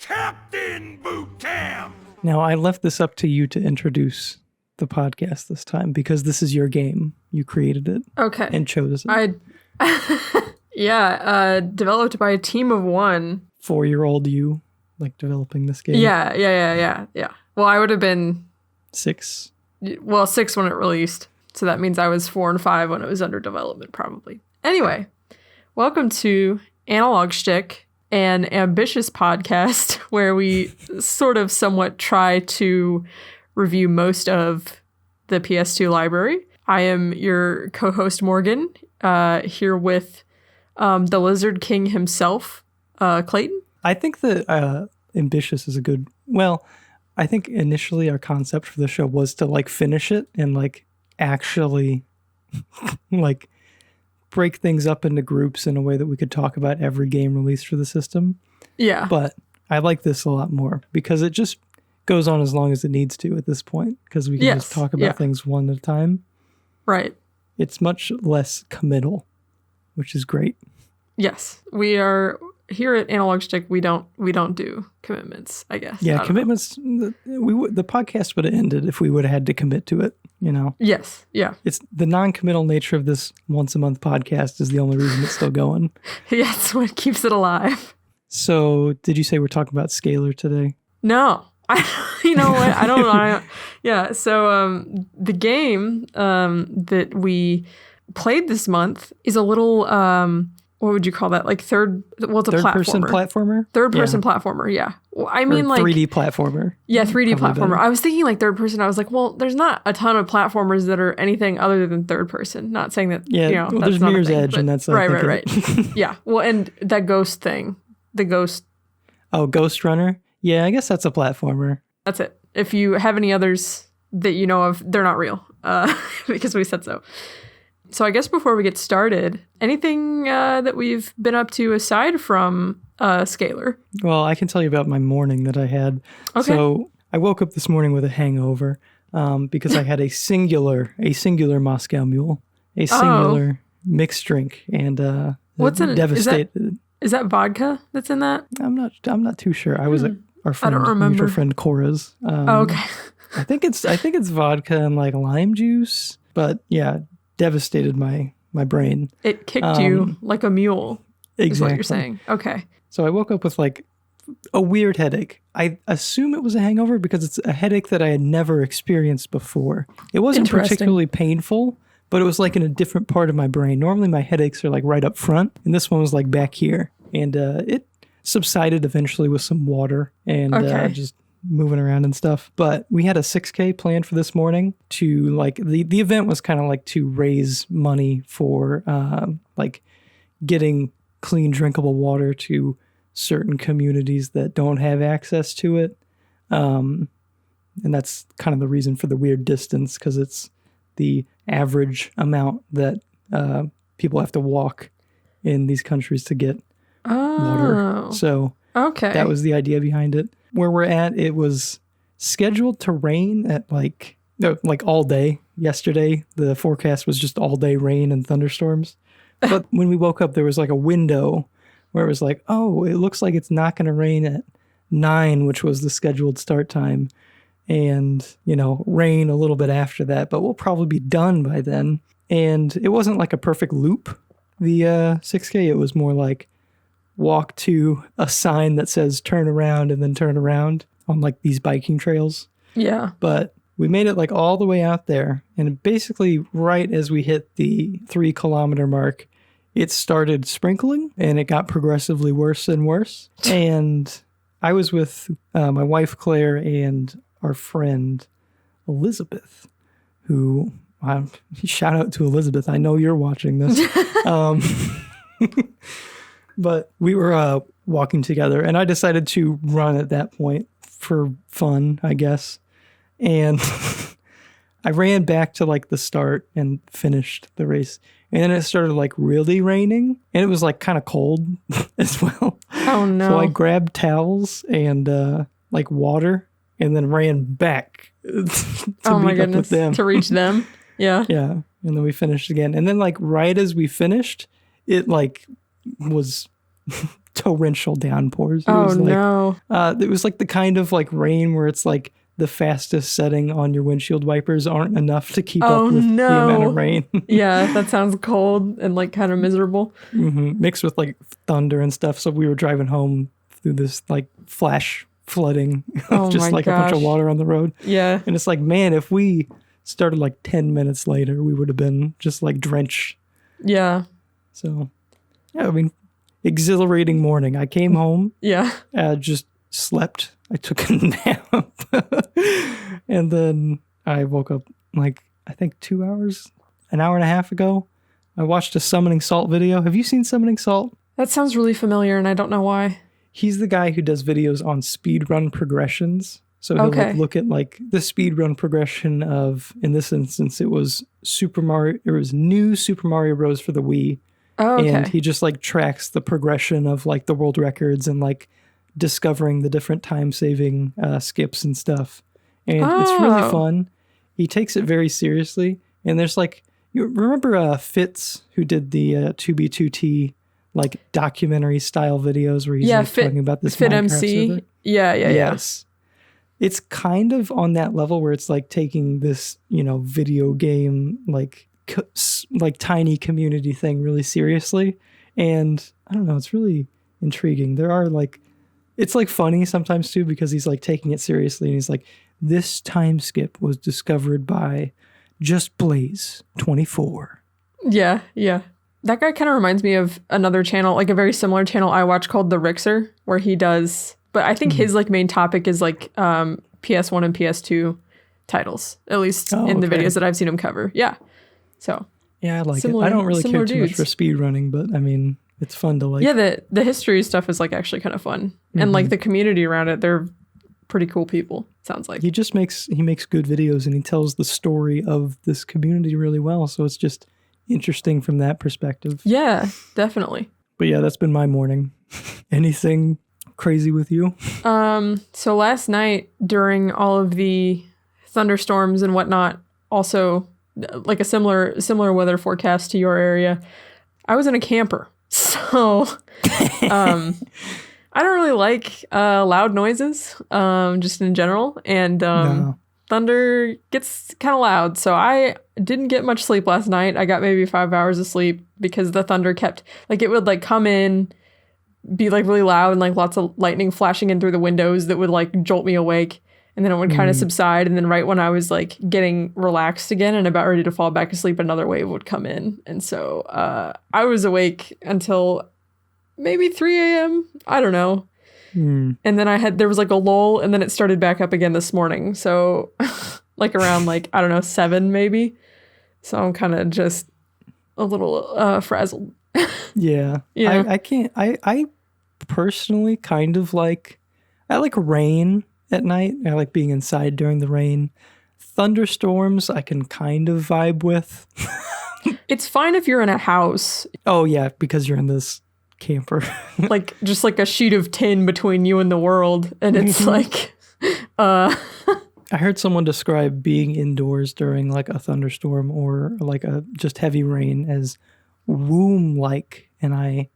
Captain Boot Camp! Now, I left this up to you to introduce the podcast this time because this is your game. You created it. Okay. And chose it. Developed by a team of one. 4-year-old you, like, developing this game. Yeah. Well, I would have been... 6. Well, 6 when it released. So that means I was 4 and 5 when it was under development, probably. Anyway, welcome to Analog Schtick, an ambitious podcast where we sort of somewhat try to review most of the PS2 library. I am your co-host, Morgan, here with the Lizard King himself, Clayton. I think that ambitious is a good... Well, I think initially our concept for the show was to, like, finish it and, like, actually, like, break things up into groups in a way that we could talk about every game released for the system. Yeah. But I like this a lot more because it just goes on as long as it needs to at this point because we can just talk about things one at a time. Right. It's much less committal, which is great. Yes. We are here at Analog Schtick. We don't do commitments, I guess. Yeah, commitments. The podcast would have ended if we would have had to commit to it, you know? Yes. Yeah. It's the non-committal nature of this once a month podcast is the only reason it's still going. Yeah, it's what keeps it alive. So, did you say we're talking about Scalar today? No. You know what? I don't know. Yeah. So, the game that we played this month is a little, what would you call that? Like it's a third-person platformer? Third-person platformer, yeah. Well, I mean, like 3D platformer. Yeah, 3D platformer. Better. I was thinking like third person. I was like, well, there's not a ton of platformers that are anything other than third person. Not saying that, that's there's not Mirror's a thing, Edge, and that's right. Yeah. Well, and that ghost thing, the ghost. Oh, Ghost Runner? Yeah, I guess that's a platformer. That's it. If you have any others that you know of, they're not real because we said so. So I guess before we get started, anything that we've been up to aside from Scalar? Well, I can tell you about my morning that I had. Okay. So I woke up this morning with a hangover because I had a singular Moscow Mule, a singular mixed drink, and what's in it? Devastated. Is that vodka that's in that? I'm not too sure. I was at our friend, I don't remember. mutual friend Cora's. Okay. I think it's vodka and like lime juice, but yeah. Devastated my brain. It kicked you like a mule. Exactly. Is what you're saying. Okay. So I woke up with like a weird headache. I assume it was a hangover because it's a headache that I had never experienced before. It wasn't particularly painful, but it was like in a different part of my brain. Normally my headaches are like right up front, and this one was like back here. And it subsided eventually with some water and just moving around and stuff. But we had a 6K planned for this morning to like the event was kind of like to raise money for like getting clean drinkable water to certain communities that don't have access to it. And that's kind of the reason for the weird distance because it's the average amount that people have to walk in these countries to get water. So that was the idea behind it. Where we're at, it was scheduled to rain at like all day. Yesterday, the forecast was just all day rain and thunderstorms. But when we woke up, there was like a window where it was like, oh, it looks like it's not going to rain at 9, which was the scheduled start time. And, rain a little bit after that, but we'll probably be done by then. And it wasn't like a perfect loop, the 6K. It was more like walk to a sign that says turn around and then turn around on like these biking trails. Yeah. But we made it like all the way out there. And basically right as we hit the 3 kilometer mark, it started sprinkling and it got progressively worse and worse. And I was with my wife, Claire, and our friend, Elizabeth, who, shout out to Elizabeth. I know you're watching this. But we were walking together, and I decided to run at that point for fun, I guess. And I ran back to like the start and finished the race. And then it started like really raining, and it was like kind of cold as well. Oh no. So I grabbed towels and like water and then ran back to meet up with them. To reach them. Yeah. Yeah. And then we finished again. And then like right as we finished, it like was torrential downpours. Oh, no. It was like the kind of like rain where it's like the fastest setting on your windshield wipers aren't enough to keep up with the amount of rain. Yeah, that sounds cold and like kind of miserable. Mixed with like thunder and stuff. So we were driving home through this like flash flooding, just like a bunch of water on the road. Yeah. And it's like, man, if we started like 10 minutes later, we would have been just like drenched. Yeah. So, yeah, I mean, exhilarating morning. I came home. Yeah. Just slept. I took a nap. And then I woke up like, I think 2 hours, an hour and a half ago. I watched a Summoning Salt video. Have you seen Summoning Salt? That sounds really familiar and I don't know why. He's the guy who does videos on speedrun progressions. So he'll like look at like the speedrun progression of, in this instance, it was new Super Mario Bros. For the Wii. Oh, okay. And he just like tracks the progression of like the world records and like discovering the different time-saving skips and stuff. And it's really fun. He takes it very seriously. And there's like, you remember Fitz, who did the 2B2T like documentary style videos where he's like talking about this Fit Minecraft MC. server? Yeah. Yes. It's kind of on that level where it's like taking this, video game like tiny community thing really seriously. And I don't know, it's really intriguing. There are like, it's like funny sometimes too, because he's like taking it seriously and he's like, this time skip was discovered by Just Blaze 24. Yeah. That guy kind of reminds me of another channel, like a very similar channel I watch called The Rixer, where he does, but I think his like main topic is like PS1 and PS2 titles, at least in the videos that I've seen him cover. Yeah. So. Yeah, I like it. I don't really care too much for speed running, but I mean, it's fun to like. Yeah, the history stuff is like actually kind of fun. And like the community around it, they're pretty cool people, sounds like. He makes good videos and he tells the story of this community really well. So it's just interesting from that perspective. Yeah, definitely. But yeah, that's been my morning. Anything crazy with you? So last night during all of the thunderstorms and whatnot, also like a similar weather forecast to your area, I was in a camper. So I don't really like loud noises, just in general. And No. thunder gets kind of loud. So I didn't get much sleep last night. I got maybe 5 hours of sleep because the thunder kept, like, it would like come in, be like really loud and like lots of lightning flashing in through the windows that would like jolt me awake. And then it would kind of subside. And then right when I was like getting relaxed again and about ready to fall back asleep, another wave would come in. And so I was awake until maybe 3 a.m. I don't know. And then there was like a lull and then it started back up again this morning. So like around like, I don't know, 7 maybe. So I'm kind of just a little frazzled. Yeah. I personally kind of like, I like rain at night. I like being inside during the rain. Thunderstorms, I can kind of vibe with. It's fine if you're in a house. Oh yeah, because you're in this camper. Like just like a sheet of tin between you and the world. And it's like, I heard someone describe being indoors during like a thunderstorm or like a just heavy rain as womb-like, and I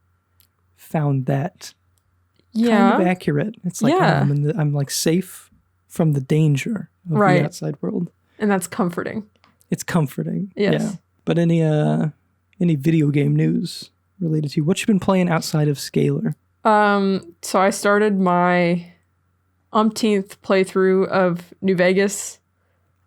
found that kind of accurate. It's like I'm like safe from the danger of the outside world, and that's comforting. It's comforting. Yes. Yeah. But any video game news related to what you've been playing outside of Scalar? So I started my umpteenth playthrough of New Vegas.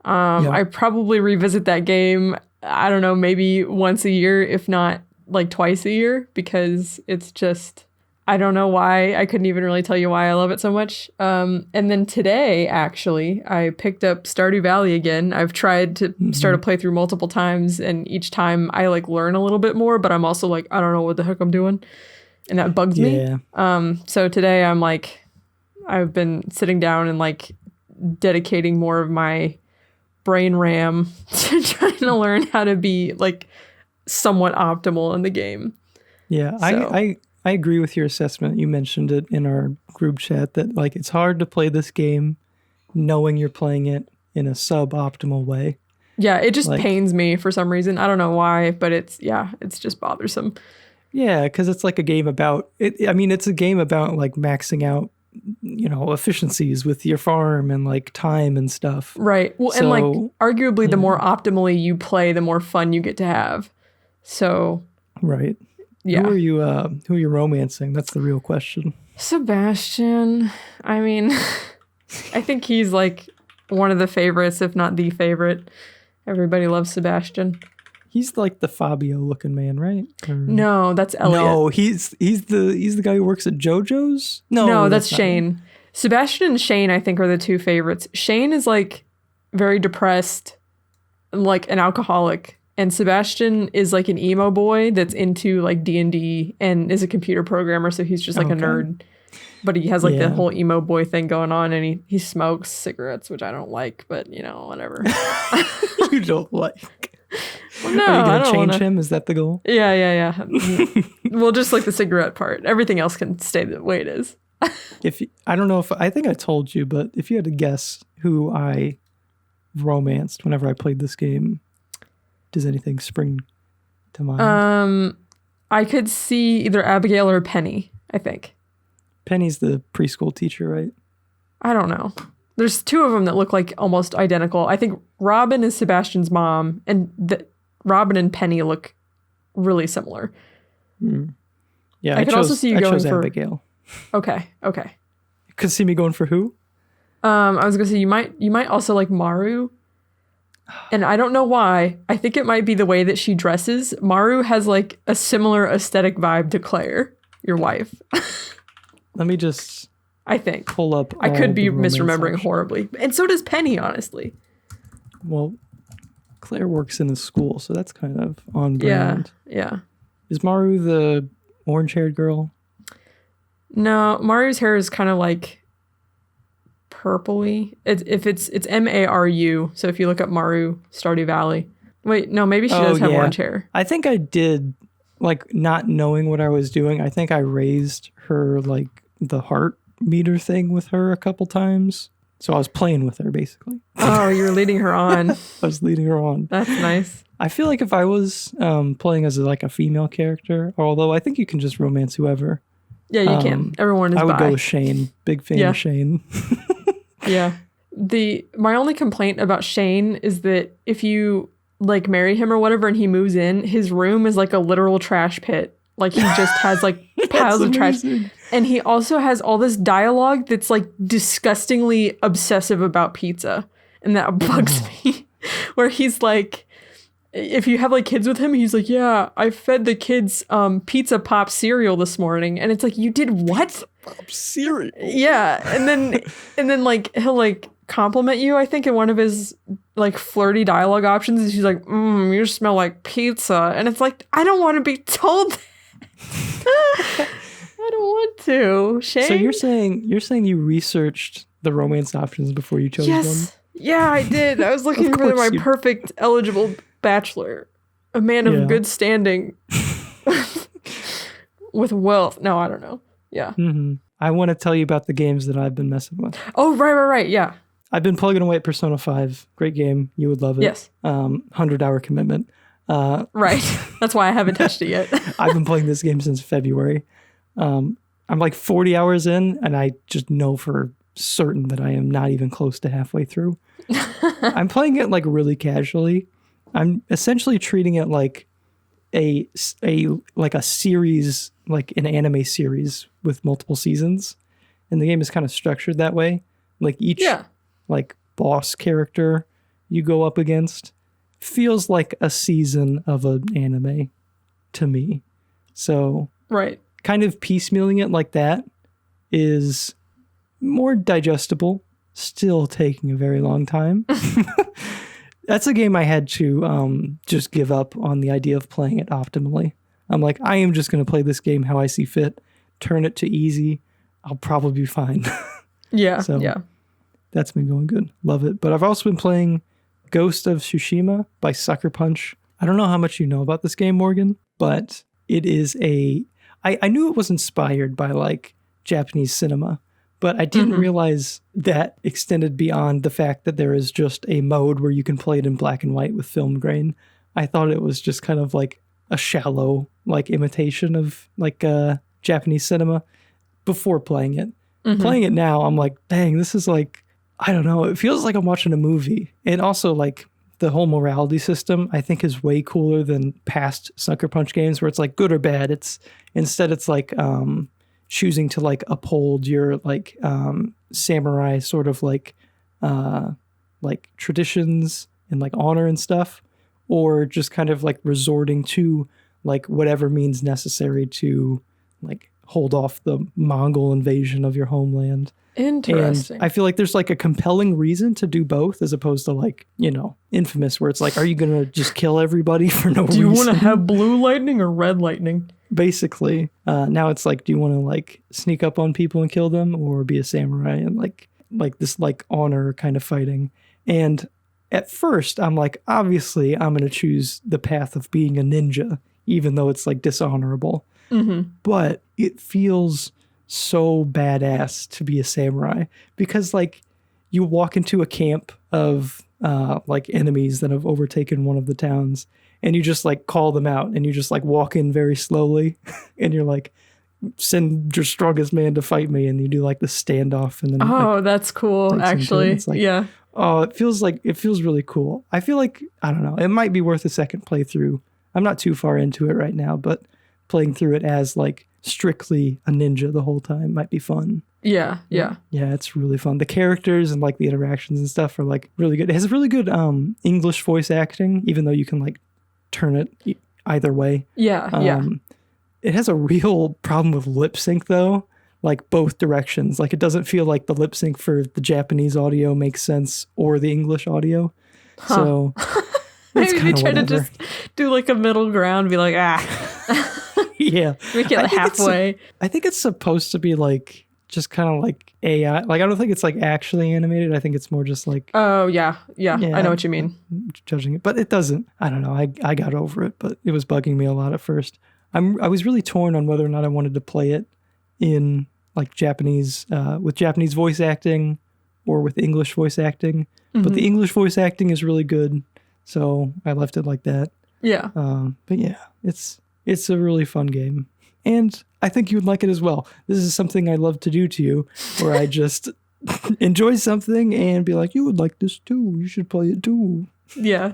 I probably revisit that game, I don't know, maybe once a year, if not like twice a year, because it's just, I don't know why. I couldn't even really tell you why I love it so much. And then today, actually, I picked up Stardew Valley again. I've tried to start a playthrough multiple times, and each time I like learn a little bit more, but I'm also like, I don't know what the heck I'm doing. And that bugs me. So today I'm like, I've been sitting down and like dedicating more of my brain RAM to trying to learn how to be like somewhat optimal in the game. Yeah, so. I agree with your assessment. You mentioned it in our group chat that like it's hard to play this game knowing you're playing it in a suboptimal way. Yeah, it just pains me for some reason. I don't know why, but it's just bothersome. Yeah, because it's like a game about it. I mean, it's a game about like maxing out, efficiencies with your farm and like time and stuff. Right. Well, So, and like arguably the more optimally you play, the more fun you get to have. So, right. yeah. Who are you romancing? That's the real question. Sebastian. I mean, I think he's like one of the favorites, if not the favorite. Everybody loves Sebastian. He's like the Fabio looking man, right? No, that's Elliot. No, he's the guy who works at JoJo's. No, that's not Shane. him. Sebastian and Shane, I think, are the two favorites. Shane is like very depressed, like an alcoholic, and Sebastian is like an emo boy that's into like D&D and is a computer programmer, so he's just like a nerd. But he has like the whole emo boy thing going on, and he smokes cigarettes, which I don't like, but whatever. You don't like. Well, no, are you I gonna don't change wanna... him? Is that the goal? Yeah. Well, just like the cigarette part. Everything else can stay the way it is. I don't know if I think I told you, but if you had to guess who I romanced whenever I played this game, does anything spring to mind? I could see either Abigail or Penny, I think. Penny's the preschool teacher, right? I don't know. There's two of them that look like almost identical. I think Robin is Sebastian's mom, and Robin and Penny look really similar. Yeah, I could also see you going for Abigail. Okay. You could see me going for who? I was gonna say you might also like Maru, and I don't know why. I think it might be the way that she dresses. Maru has like a similar aesthetic vibe to Claire, your wife. Let me just. I think. Pull up. I could be misremembering horribly. And so does Penny, honestly. Well, Claire works in a school, so that's kind of on brand. Yeah. Is Maru the orange-haired girl? No, Maru's hair is kind of like purpley. It's Maru, so if you look up Maru, Stardew Valley. Wait, no, maybe she does have orange hair. I think I did, like, not knowing what I was doing, I think I raised her, like, the heart meter thing with her a couple times. So I was playing with her, basically. Oh, you were leading her on. I was leading her on. That's nice. I feel like if I was playing as like a female character, although I think you can just romance whoever. Yeah, you can. Everyone is I would bi. go with Shane. Big fan of Shane. Yeah. My only complaint about Shane is that if you like marry him or whatever and he moves in, his room is like a literal trash pit. Like he just has like piles of trash. And he also has all this dialogue that's like disgustingly obsessive about pizza. And that bugs me. Where he's like, if you have like kids with him, he's like, yeah, I fed the kids Pizza Pop cereal this morning. And it's like, you did what? Pop cereal. Yeah. And then like he'll like compliment you, I think, in one of his like flirty dialogue options. He's like, you smell like pizza. And it's like, I don't want to be told that. I don't want to. Shane? So you're saying you researched the romance options before you chose one? Yeah, I did. I was looking for my perfect eligible bachelor. A man of good standing. With wealth. No, I don't know. Yeah. Mm-hmm. I want to tell you about the games that I've been messing with. Oh, right. Yeah. I've been plugging away at Persona 5. Great game. You would love it. Yes. 100-hour commitment. Right. That's why I haven't touched it yet. I've been playing this game since February. I'm like 40 hours in, and I just know for certain that I am not even close to halfway through. I'm playing it like really casually. I'm essentially treating it like a series, like an anime series with multiple seasons, and the game is kind of structured that way. Like each like boss character you go up against feels like a season of an anime to me. So kind of piecemealing it like that is more digestible, still taking a very long time. That's a game I had to just give up on the idea of playing it optimally. I'm like, I am just going to play this game how I see fit, turn it to easy. I'll probably be fine. That's been going good. Love it. But I've also been playing Ghost of Tsushima by Sucker Punch. I don't know how much you know about this game, Morgan, but it is I knew it was inspired by like Japanese cinema, but I didn't realize that extended beyond the fact that there is just a mode where you can play it in black and white with film grain. I thought it was just kind of like a shallow like imitation of like Japanese cinema before playing it. Playing it now, I'm like, dang, this is like, I don't know. It feels like I'm watching a movie. And also like the whole morality system, I think is way cooler than past Sucker Punch games where it's like good or bad. Instead it's like choosing to like uphold your like samurai sort of like traditions and like honor and stuff, or just kind of like resorting to like whatever means necessary to like hold off the Mongol invasion of your homeland. Interesting. And I feel like there's like a compelling reason to do both as opposed to like, you know, Infamous where it's like, are you going to just kill everybody for no reason? Do you want to have blue lightning or red lightning? Basically. Now it's like, do you want to like sneak up on people and kill them or be a samurai and like this like honor kind of fighting? And at first I'm like, obviously I'm going to choose the path of being a ninja, even though it's like dishonorable. But it feels so badass to be a samurai because like you walk into a camp of like enemies that have overtaken one of the towns and you just like call them out and you just like walk in very slowly and you're like, send your strongest man to fight me, and you do like the standoff and then like, that's cool actually. It's like, yeah. Oh, it feels really cool. I feel like, I don't know, it might be worth a second playthrough. I'm not too far into it right now, but playing through it as like strictly a ninja the whole time might be fun. Yeah. Yeah, it's really fun. The characters and like the interactions and stuff are like really good. It has really good English voice acting, even though you can like turn it either way. Yeah. It has a real problem with lip sync though, like both directions. Like it doesn't feel like the lip sync for the Japanese audio makes sense or the English audio. So maybe they try to just do like a middle ground, be like, yeah, make it halfway. I think it's supposed to be like just kind of like AI. Like I don't think it's like actually animated. I think it's more just like, oh yeah, I know what you mean. Judging it, but it doesn't. I don't know. I got over it, but it was bugging me a lot at first. I was really torn on whether or not I wanted to play it in like Japanese with Japanese voice acting or with English voice acting. But the English voice acting is really good, so I left it like that. Yeah. But yeah, it's a really fun game. And I think you would like it as well. This is something I love to do to you, where I just enjoy something and be like, you would like this too. You should play it too. Yeah.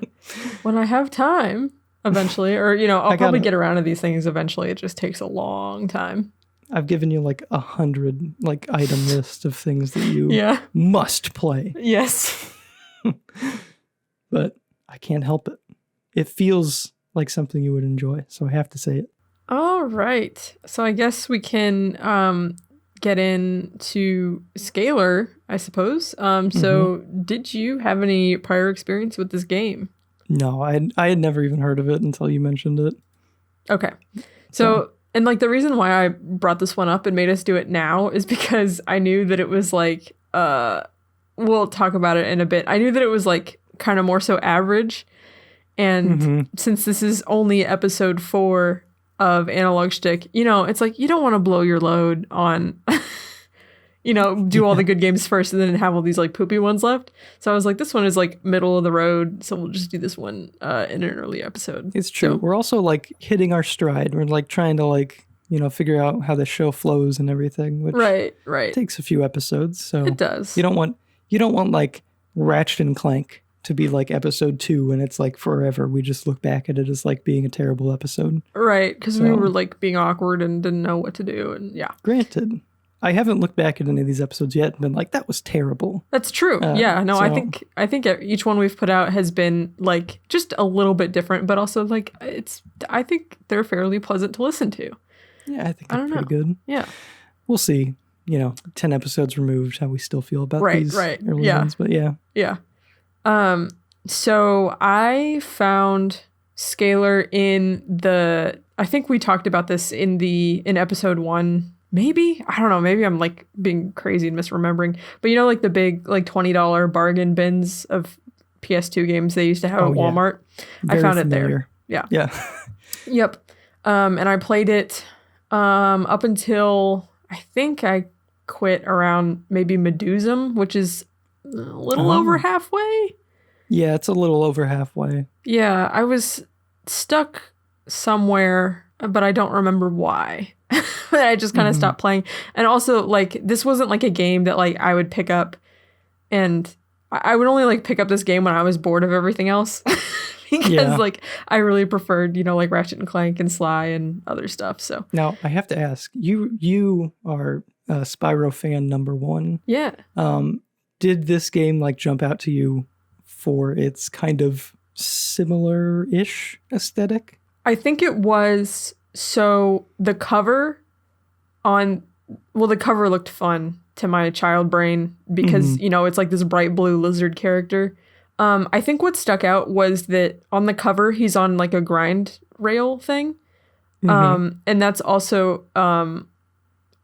When I have time, eventually, or, you know, I'll probably get around to these things eventually. It just takes a long time. I've given you like 100 like item list of things that you must play. Yes. But I can't help it. It feels like something you would enjoy, so I have to say it. All right. So I guess we can get into Scalar, I suppose. So did you have any prior experience with this game? No, I had never even heard of it until you mentioned it. Okay. So, and like the reason why I brought this one up and made us do it now is because I knew that it was like, we'll talk about it in a bit. I knew that it was like kind of more so average. And since this is only episode 4 of Analog Schtick, you know, it's like you don't want to blow your load on, you know, do all the good games first and then have all these like poopy ones left. So I was like, this one is like middle of the road, so we'll just do this one in an early episode. It's true. So, we're also like hitting our stride. We're like trying to like, you know, figure out how the show flows and everything, which right takes a few episodes. So it does. You don't want like Ratchet and Clank to be like episode 2 and it's like forever. We just look back at it as like being a terrible episode. Right, because we were like being awkward and didn't know what to do. And yeah. Granted, I haven't looked back at any of these episodes yet and been like, that was terrible. That's true. I think each one we've put out has been like just a little bit different, but also like I think they're fairly pleasant to listen to. Yeah, I think they're pretty good. Yeah. We'll see, you know, 10 episodes removed, how we still feel about these early ones. But yeah. Yeah. So I found Scalar I think we talked about this in episode 1, maybe, I don't know, maybe I'm like being crazy and misremembering, but you know, like the big, like $20 bargain bins of PS2 games they used to have at Walmart. I found it there. Yeah. Yeah. Yep. And I played it, up until I think I quit around maybe Medusum, which is a little over halfway. Yeah, it's a little over halfway. Yeah, I was stuck somewhere, but I don't remember why. I just kind of stopped playing. And also, like, this wasn't like a game that like I would pick up, and I would only like pick up this game when I was bored of everything else. Because like I really preferred, like Ratchet and Clank and Sly and other stuff. So now I have to ask, you are a Spyro fan number one. Yeah. Did this game like jump out to you for its kind of similar-ish aesthetic? I think it was. So the cover looked fun to my child brain because, it's like this bright blue lizard character. I think what stuck out was that on the cover, he's on like a grind rail thing. And that's also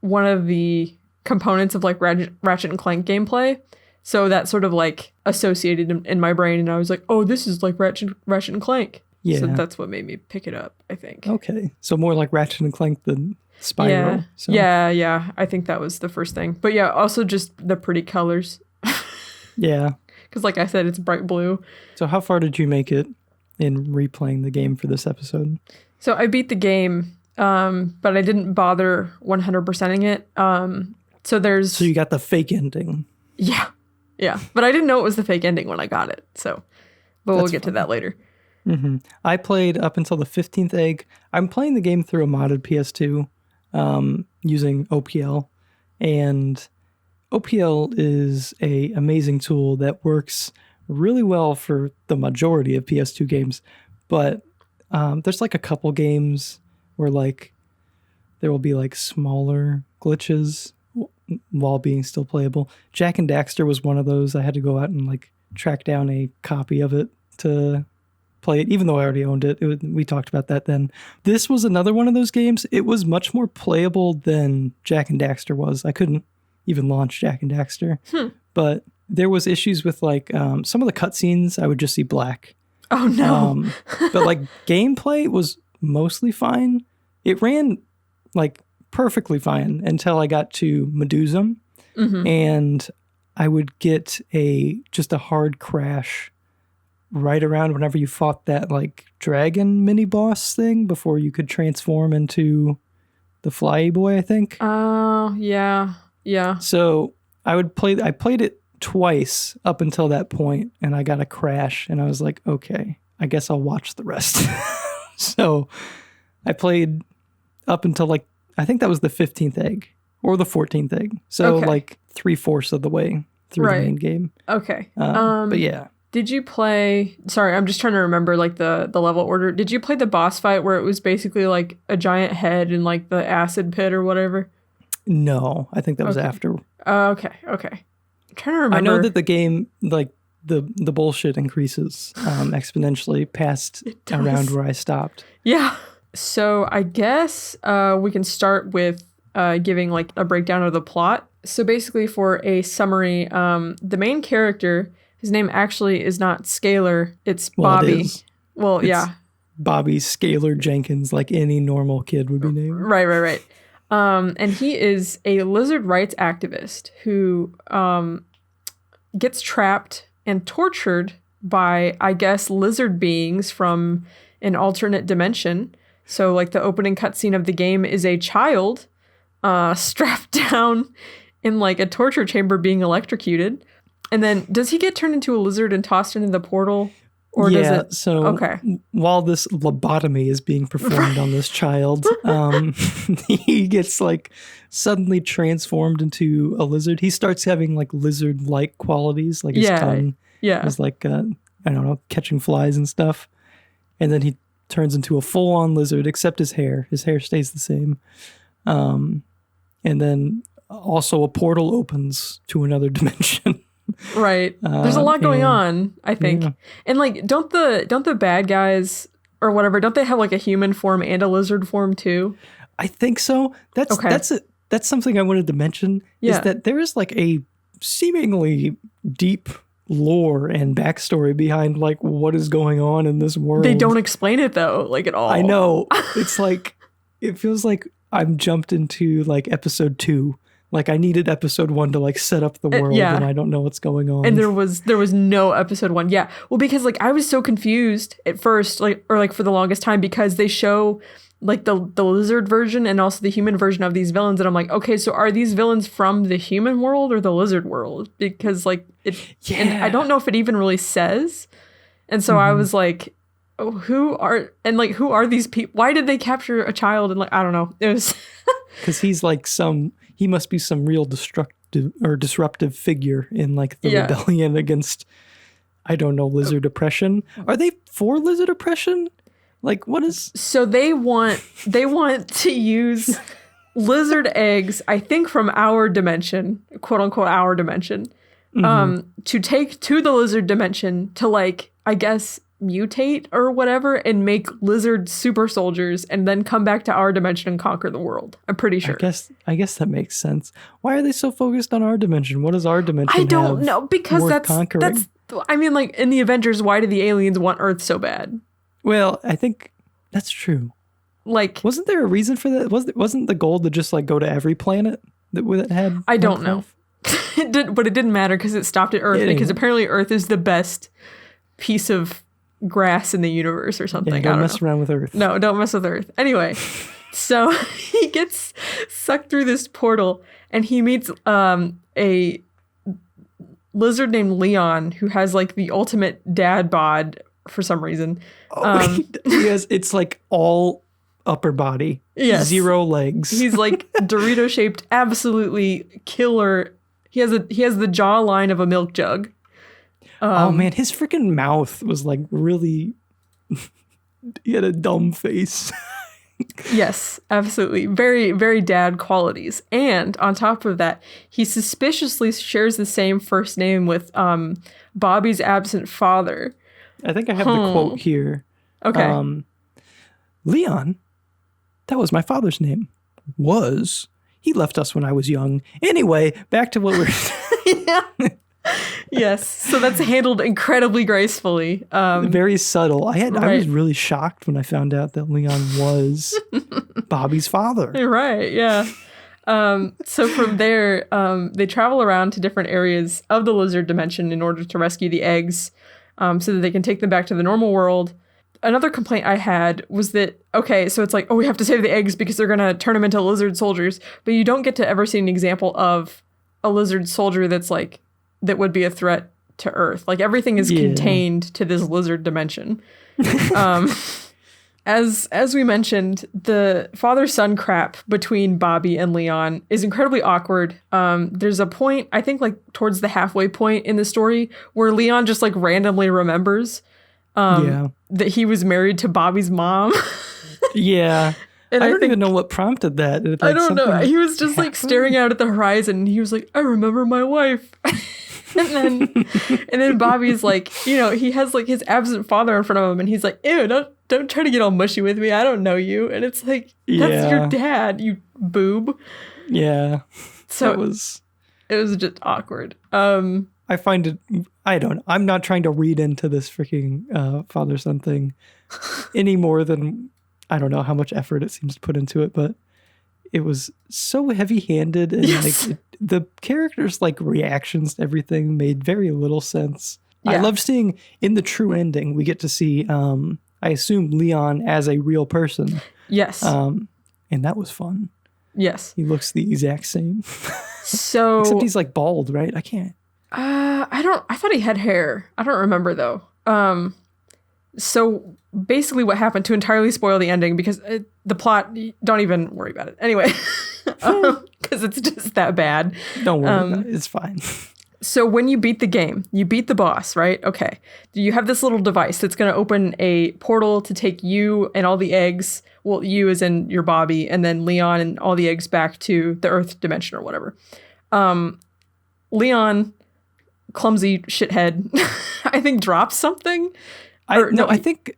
one of the components of like Ratchet and Clank gameplay. So that sort of like associated in my brain. And I was like, oh, this is like Ratchet and Clank. Yeah. So that's what made me pick it up, I think. Okay. So more like Ratchet and Clank than Spyro. Yeah. So. Yeah. I think that was the first thing. But yeah, also just the pretty colors. Yeah. Because like I said, it's bright blue. So how far did you make it in replaying the game for this episode? So I beat the game, but I didn't bother 100%ing it. So you got the fake ending. Yeah. But I didn't know it was the fake ending when I got it. But we'll get to that later. I played up until the 15th egg. I'm playing the game through a modded PS2 using OPL. And OPL is an amazing tool that works really well for the majority of PS2 games. But there's like a couple games where like there will be like smaller glitches while being still playable. Jak and Daxter was one of those. I had to go out and like track down a copy of it to play it, even though I already owned it. We talked about that then. This was another one of those games. It was much more playable than Jak and Daxter was. I couldn't even launch Jak and Daxter. But there was issues with like some of the cutscenes, I would just see black. Oh no. But like gameplay was mostly fine. It ran like perfectly fine until I got to Medusum. And I would get just a hard crash right around whenever you fought that like dragon mini boss thing before you could transform into the Flyy Boy, I think. Oh, yeah. So I played it twice up until that point, and I got a crash, and I was like, okay, I guess I'll watch the rest. So I played up until like, I think that was the 15th egg or the 14th egg. So like 3/4 of the way through the main game. Okay. But yeah. Did you play, sorry, I'm just trying to remember like the level order. Did you play the boss fight where it was basically like a giant head in like the acid pit or whatever? No, I think that was after. Okay. I'm trying to remember. I know that the game, like the bullshit increases exponentially past around where I stopped. Yeah. So I guess we can start with giving like a breakdown of the plot. So basically for a summary, the main character, his name actually is not Scalar, it's Bobby. It is. Well, yeah. Bobby Scalar Jenkins, like any normal kid would be named. Right. And he is a lizard rights activist who gets trapped and tortured by, I guess, lizard beings from an alternate dimension. So, like, the opening cutscene of the game is a child strapped down in, like, a torture chamber being electrocuted. And then, does he get turned into a lizard and tossed into the portal? Or does it? So while this lobotomy is being performed on this child, he gets like suddenly transformed into a lizard. He starts having like lizard-like qualities, like his tongue is like, I don't know, catching flies and stuff. And then he turns into a full-on lizard, except his hair. His hair stays the same. And then also a portal opens to another dimension. Right. There's a lot going on, I think. Yeah. And like don't the bad guys or whatever, don't they have like a human form and a lizard form too? I think so. That's something I wanted to mention is that there is like a seemingly deep lore and backstory behind like what is going on in this world. They don't explain it though, like at all. I know. It's like it feels like I'm jumped into like episode 2. Like I needed episode 1 to like set up the world, and I don't know what's going on. And there was no episode 1. Yeah. Well, because like I was so confused at first, like for the longest time, because they show like the lizard version and also the human version of these villains, and I'm like, okay, so are these villains from the human world or the lizard world? Because like and I don't know if it even really says. And so I was like, oh, who are these people? Why did they capture a child? And like, I don't know. It was because he must be some real disruptive figure in like the rebellion against, I don't know, lizard oppression. Are they for lizard oppression? Like what is? So they want to use lizard eggs, I think from our dimension, quote unquote, our dimension, to take to the lizard dimension to like, I guess, mutate or whatever and make lizard super soldiers and then come back to our dimension and conquer the world. I'm pretty sure. I guess that makes sense. Why are they so focused on our dimension? What does our dimension I don't have know, because worth conquering? that's I mean, like in the Avengers, why do the aliens want Earth so bad? Well, I think that's true. Like, wasn't there a reason for that? Wasn't the goal to just like go to every planet that had? I don't know. But it didn't matter because it stopped at Earth because apparently Earth is the best piece of grass in the universe or something. Yeah, don't mess around with Earth. No, don't mess with Earth. Anyway, so he gets sucked through this portal and he meets a lizard named Leon who has like the ultimate dad bod for some reason. It's like all upper body. Yes. 0 legs. He's like Dorito shaped, absolutely killer. He has the jawline of a milk jug. Oh man, his freaking mouth was like really. He had a dumb face. Yes, absolutely. Very, very dad qualities. And on top of that, he suspiciously shares the same first name with Bobby's absent father. I think I have the quote here. Okay. Leon, that was my father's name. He left us when I was young. Anyway, back to what we're... Yeah. Yes, so that's handled incredibly gracefully. Very subtle. I was really shocked when I found out that Leon was Bobby's father. Right, yeah. So from there, they travel around to different areas of the lizard dimension in order to rescue the eggs so that they can take them back to the normal world. Another complaint I had was that, okay, so it's like, oh, we have to save the eggs because they're going to turn them into lizard soldiers, but you don't get to ever see an example of a lizard soldier that would be a threat to Earth. Like everything is contained to this lizard dimension. As we mentioned, the father-son crap between Bobby and Leon is incredibly awkward. There's a point, I think like towards the halfway point in the story, where Leon just like randomly remembers that he was married to Bobby's mom. Yeah. And I don't even know what prompted that. Like, I don't know. He was just like staring out at the horizon and he was like, I remember my wife. and then Bobby's like, he has like his absent father in front of him and he's like, ew, don't try to get all mushy with me. I don't know you. And it's like, that's your dad, you boob. Yeah. So it was just awkward. I find it, I'm not trying to read into this freaking father-son thing any more than, I don't know how much effort it seems to put into it, but it was so heavy-handed and like the characters' like reactions to everything made very little sense. Yeah. I loved seeing in the true ending, we get to see, I assume Leon as a real person. Yes. And that was fun. Yes. He looks the exact same. So except he's like bald, right? I can't. I thought he had hair. I don't remember though. So basically what happened, to entirely spoil the ending because the plot, don't even worry about it. Anyway, because it's just that bad. Don't worry about it. It's fine. So when you beat the game, you beat the boss, right? Okay. You have this little device that's going to open a portal to take you and all the eggs. Well, you as in your Bobby, and then Leon and all the eggs back to the Earth dimension or whatever. Leon, clumsy shithead, I think drops something. I think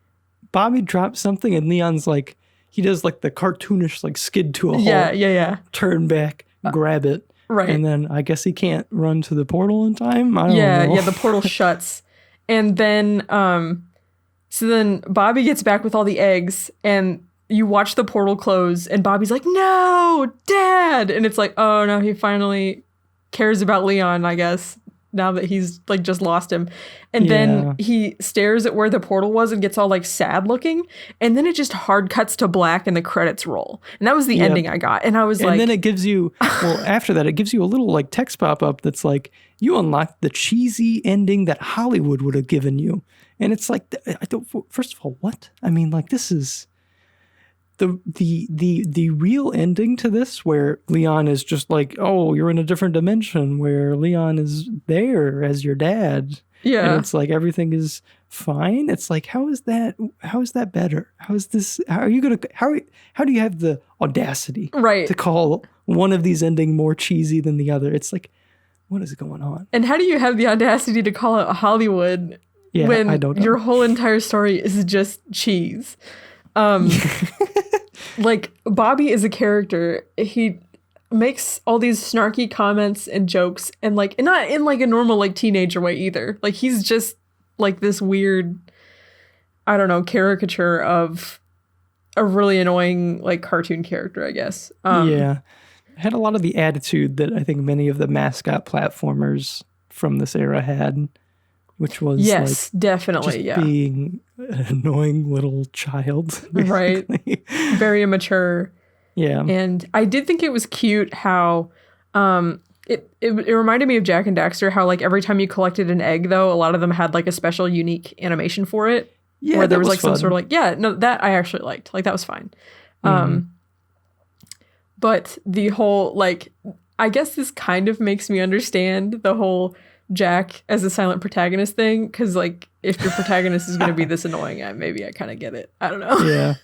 Bobby drops something and Leon's like, he does like the cartoonish like skid to a hole. Yeah. Turn back, grab it. Right. And then I guess he can't run to the portal in time. I don't know. Yeah, the portal shuts. And then, so then Bobby gets back with all the eggs and you watch the portal close and Bobby's like, no, Dad. And it's like, oh no, he finally cares about Leon, I guess, now that he's like just lost him. And then he stares at where the portal was and gets all like sad looking. And then it just hard cuts to black and the credits roll. And that was the ending I got. And I was like. And then it gives you, well, after that, it gives you a little like text pop up that's like, you unlocked the cheesy ending that Hollywood would have given you. And it's like, first of all, what? I mean, like, this is the real ending to this, where Leon is just like, oh, you're in a different dimension where Leon is there as your dad. Yeah. And it's like everything is fine. It's like, how is that better? How do you have the audacity to call one of these ending more cheesy than the other? It's like, what is going on? And how do you have the audacity to call it Hollywood when I don't know. Your whole entire story is just cheese? Like, Bobby is a character. He makes all these snarky comments and jokes, and like, and not in like a normal like teenager way either. Like, he's just like this weird, I don't know, caricature of a really annoying like cartoon character, I guess. Had a lot of the attitude that I think many of the mascot platformers from this era had, which was definitely being an annoying little child, right? Very immature. Yeah. And I did think it was cute how it reminded me of Jak and Daxter, how like every time you collected an egg, though, a lot of them had like a special unique animation for it. Yeah, where there was like fun. Some sort of like, that I actually liked. Like, that was fine. But the whole, like, I guess this kind of makes me understand the whole Jak as a silent protagonist thing, because like, if your protagonist is going to be this annoying, maybe I kind of get it. I don't know. Yeah.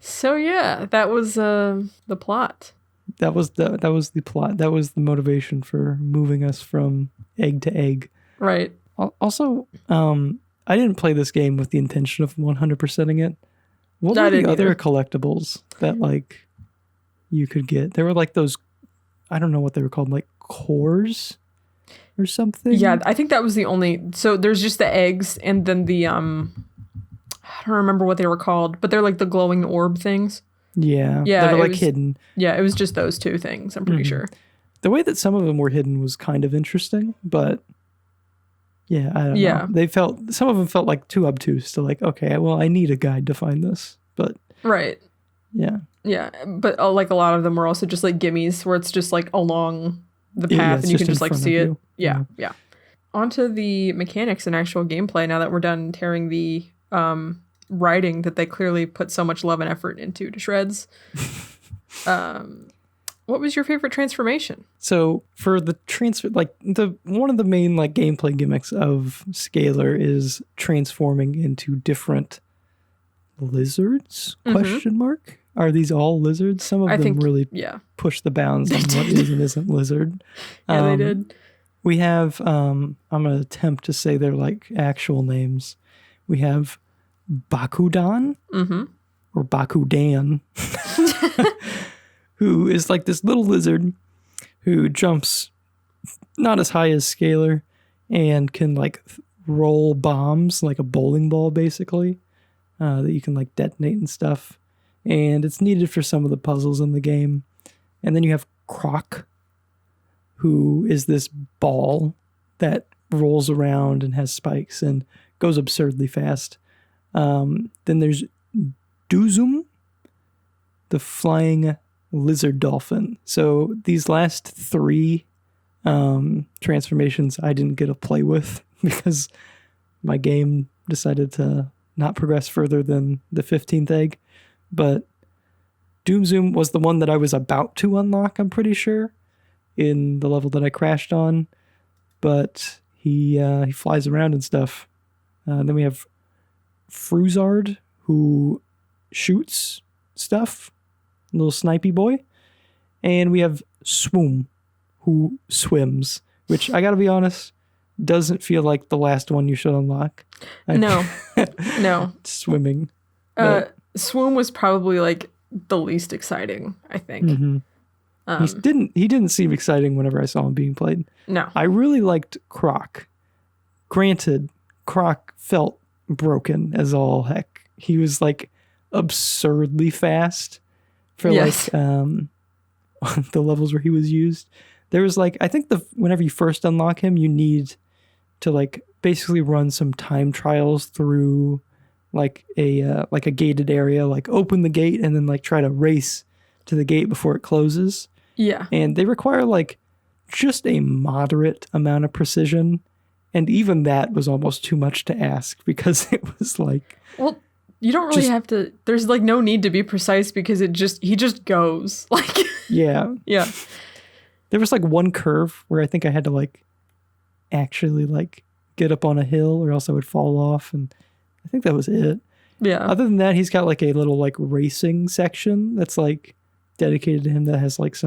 So yeah, that was the plot. That was the plot. That was the motivation for moving us from egg to egg. Right. Also, I didn't play this game with the intention of 100%ing it. What were the other collectibles that like you could get? There were like those, I don't know what they were called, like cores or something. Yeah, I think that was the only. So there's just the eggs, and then the I don't remember what they were called, but they're like the glowing orb things. Yeah, they were like hidden. Yeah, it was just those two things, I'm pretty sure. The way that some of them were hidden was kind of interesting, but yeah, I don't know. Some of them felt like too obtuse to like, okay, well, I need a guide to find this, but right. Yeah. Yeah, but like a lot of them were also just like gimmies where it's just like along the path and you can just like see it. Yeah. Onto the mechanics and actual gameplay now that we're done tearing the writing that they clearly put so much love and effort into to shreds. What was your favorite transformation? So for the transfer, like one of the main like gameplay gimmicks of Scalar is transforming into different lizards? Question mark. Are these all lizards? Some of them really push the bounds on what is and isn't lizard. Yeah, they did. We have, I'm going to attempt to say their like actual names. We have Bakudan or Bakudan, who is like this little lizard who jumps not as high as Scalar and can like roll bombs like a bowling ball, basically, that you can like detonate and stuff. And it's needed for some of the puzzles in the game. And then you have Croc, who is this ball that rolls around and has spikes and goes absurdly fast. Then there's Duzum, the flying lizard dolphin. So these last three transformations I didn't get to play with because my game decided to not progress further than the 15th egg. But Doom Zoom was the one that I was about to unlock, I'm pretty sure, in the level that I crashed on. But he flies around and stuff. Then we have Frozard, who shoots stuff, little snipey boy. And we have Swoom, who swims, which I gotta be honest, doesn't feel like the last one you should unlock. No. Swimming. Swoom was probably like the least exciting, I think. He didn't seem exciting whenever I saw him being played. No. I really liked Croc. Granted, Croc felt broken as all heck. He was like absurdly fast for Yes. like the levels where he was used. There was like, I think whenever you first unlock him, you need to like basically run some time trials through like a gated area, like open the gate and then like try to race to the gate before it closes. Yeah. And they require like just a moderate amount of precision. And even that was almost too much to ask because it was like, well, you don't really have to, there's like no need to be precise because he just goes like, yeah. yeah. There was like one curve where I think I had to like actually like get up on a hill or else I would fall off. And I think that was it. Yeah. Other than that, he's got like a little like racing section that's like dedicated to him that has like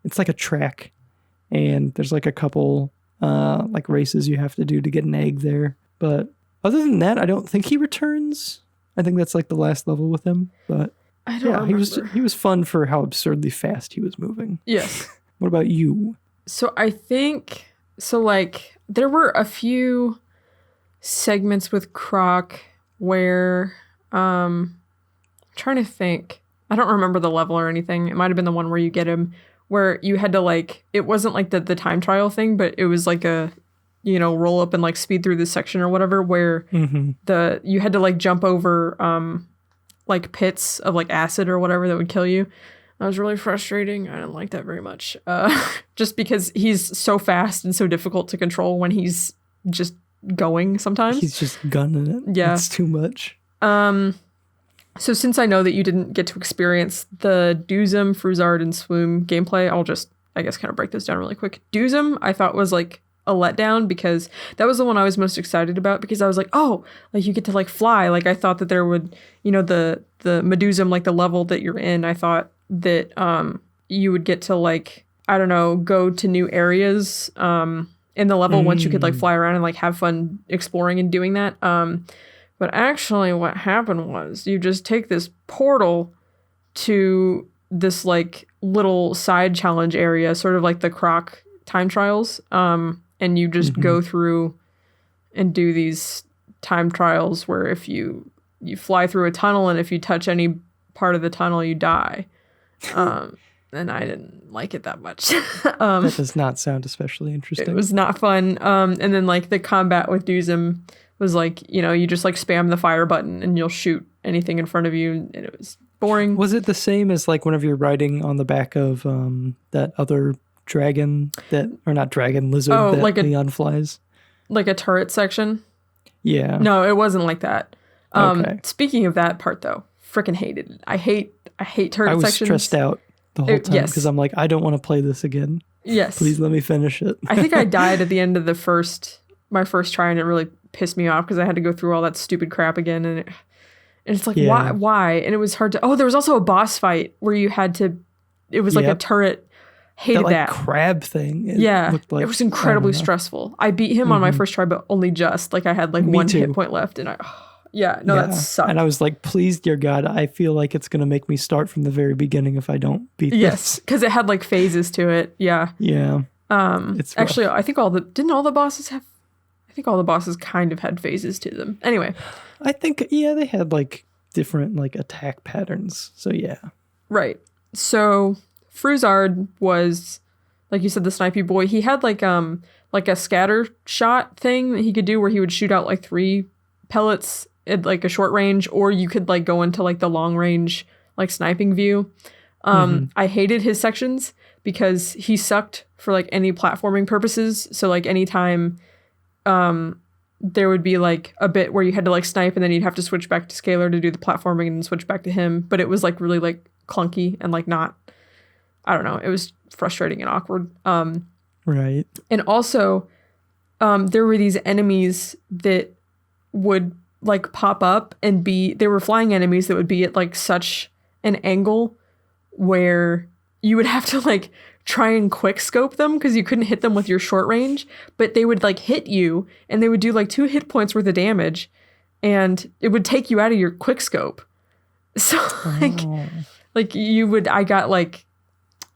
it's like a track. And there's like a couple like races you have to do to get an egg there. But other than that, I don't think he returns. I think that's like the last level with him. But I don't remember. he was fun for how absurdly fast he was moving. Yes. What about you? So I think, like, there were a few segments with Croc where, I'm trying to think. I don't remember the level or anything. It might have been the one where you get him, where you had to, like, it wasn't like the time trial thing, but it was like a, roll up and, like, speed through this section or whatever, where you had to, like, jump over, like, pits of, like, acid or whatever that would kill you. That was really frustrating. I didn't like that very much. Just because he's so fast and so difficult to control when he's just going sometimes. He's just gunning it. Yeah. It's too much. So since I know that you didn't get to experience the Doozum, Frozard, and Swoom gameplay, I'll just, I guess, kind of break this down really quick. Doozum, I thought was like a letdown because that was the one I was most excited about because I was like, oh, like you get to like fly. Like I thought that there would, the Medusum, like the level that you're in, I thought that you would get to like, I don't know, go to new areas in the level once you could like fly around and like have fun exploring and doing that. But actually what happened was you just take this portal to this like little side challenge area, sort of like the Croc time trials. And you just go through and do these time trials where if you fly through a tunnel and if you touch any part of the tunnel, you die. And I didn't like it that much. That does not sound especially interesting. It was not fun. And then like the combat with Doozum was like, you just like spam the fire button and you'll shoot anything in front of you. And it was boring. Was it the same as like whenever you're riding on the back of that other dragon lizard that like Leon flies? Like a turret section? Yeah. No, it wasn't like that. Okay. Speaking of that part though, freaking hated it. I hate turret sections. I was stressed out the whole time because yes. I'm like, I don't want to play this again. Yes. Please let me finish it. I think I died at the end of my first try and it really pissed me off because I had to go through all that stupid crap again and it's like, why? And it was hard to, there was also a boss fight where you had to, it was like a turret. Hated that crab thing. It was incredibly stressful. I beat him on my first try, but only just. Like I had like one hit point left and that sucked. And I was like, please, dear God, I feel like it's going to make me start from the very beginning if I don't beat this. Yes, because it had like phases to it. Yeah. Yeah. It's actually, I think all the bosses kind of had phases to them. Anyway. I think, they had like different like attack patterns. So yeah. Right. So Frozard was, like you said, the snipey boy. He had like a scatter shot thing that he could do where he would shoot out like 3 pellets at like a short range, or you could like go into like the long range like sniping view. I hated his sections because he sucked for like any platforming purposes. So like anytime there would be like a bit where you had to like snipe and then you'd have to switch back to Scalar to do the platforming and then switch back to him. But it was like really like clunky and like not, I don't know. It was frustrating and awkward. Right. And also, there were these enemies that would like pop up and they were flying enemies that would be at like such an angle where you would have to like try and quick scope them because you couldn't hit them with your short range, but they would like hit you and they would do like 2 hit points worth of damage and it would take you out of your quick scope. So I got like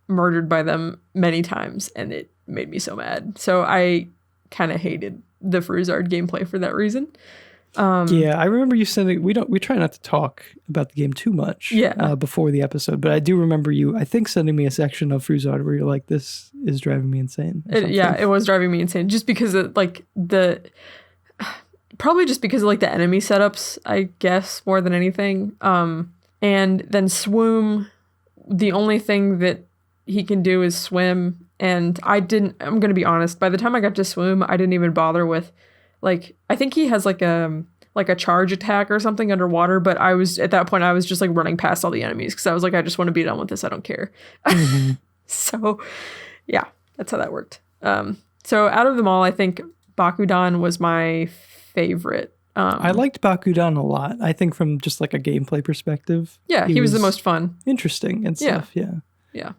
murdered by them many times and it made me so mad. So I kind of hated the Frozard gameplay for that reason. Yeah, I remember you sending. We try not to talk about the game too much. Before the episode, but I do remember you. I think sending me a section of Frozard where you're like, "This is driving me insane." It was driving me insane just because of probably just because of like the enemy setups, I guess, more than anything. And then Swoom, the only thing that he can do is swim. And I'm going to be honest, by the time I got to Swoom, I didn't even bother with, like, I think he has like a charge attack or something underwater. But at that point, I was just like running past all the enemies because I was like, I just want to be done with this. I don't care. Mm-hmm. So yeah, that's how that worked. So out of them all, I think Bakudan was my favorite. I liked Bakudan a lot. I think from just like a gameplay perspective. Yeah, he was the most fun. Interesting and stuff. Yeah. Yeah.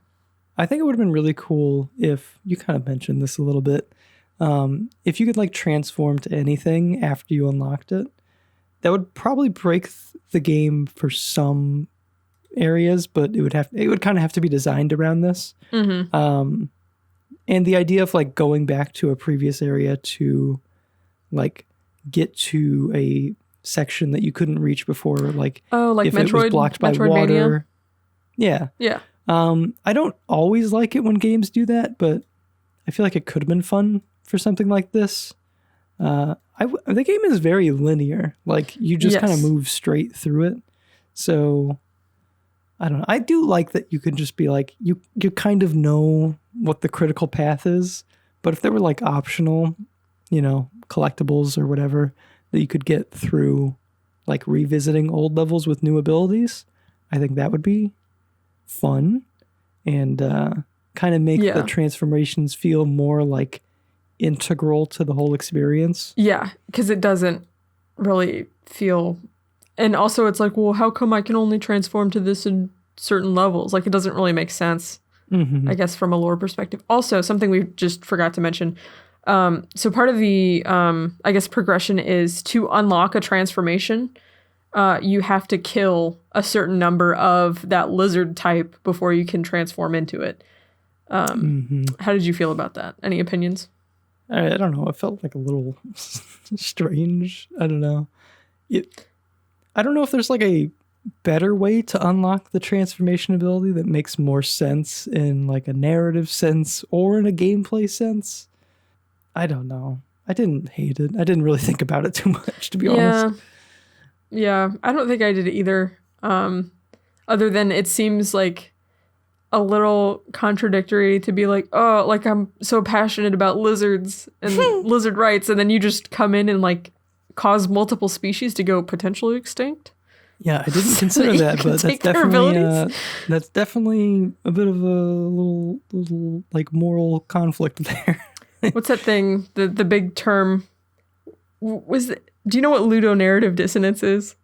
I think it would have been really cool if you kind of mentioned this a little bit. If you could like transform to anything after you unlocked it, that would probably break the game for some areas, but it would kind of have to be designed around this. Mm-hmm. And the idea of like going back to a previous area to like get to a section that you couldn't reach before, like if it was blocked by water. Yeah. I don't always like it when games do that, but I feel like it could have been fun for something like this. The game is very linear. Like you just kind of move straight through it. So I don't know. I do like that you can just be like, you kind of know what the critical path is, but if there were like optional, collectibles or whatever that you could get through like revisiting old levels with new abilities, I think that would be fun and kind of make the transformations feel more like integral to the whole experience. Yeah, because it doesn't really feel... And also it's like, well, how come I can only transform to this in certain levels? Like, it doesn't really make sense, I guess, from a lore perspective. Also, something we just forgot to mention... so part of the, I guess, progression is to unlock a transformation. You have to kill a certain number of that lizard type before you can transform into it. How did you feel about that? Any opinions? I don't know. It felt like a little strange. I don't know. I don't know if there's like a better way to unlock the transformation ability that makes more sense in like a narrative sense or in a gameplay sense. I don't know. I didn't hate it. I didn't really think about it too much, to be honest. Yeah, I don't think I did either. Other than it seems like a little contradictory to be like, oh, like I'm so passionate about lizards and lizard rights, and then you just come in and like cause multiple species to go potentially extinct. Yeah, I didn't consider that, but that's definitely a bit of a little like moral conflict there. What's that thing? The big term do you know what ludonarrative dissonance is?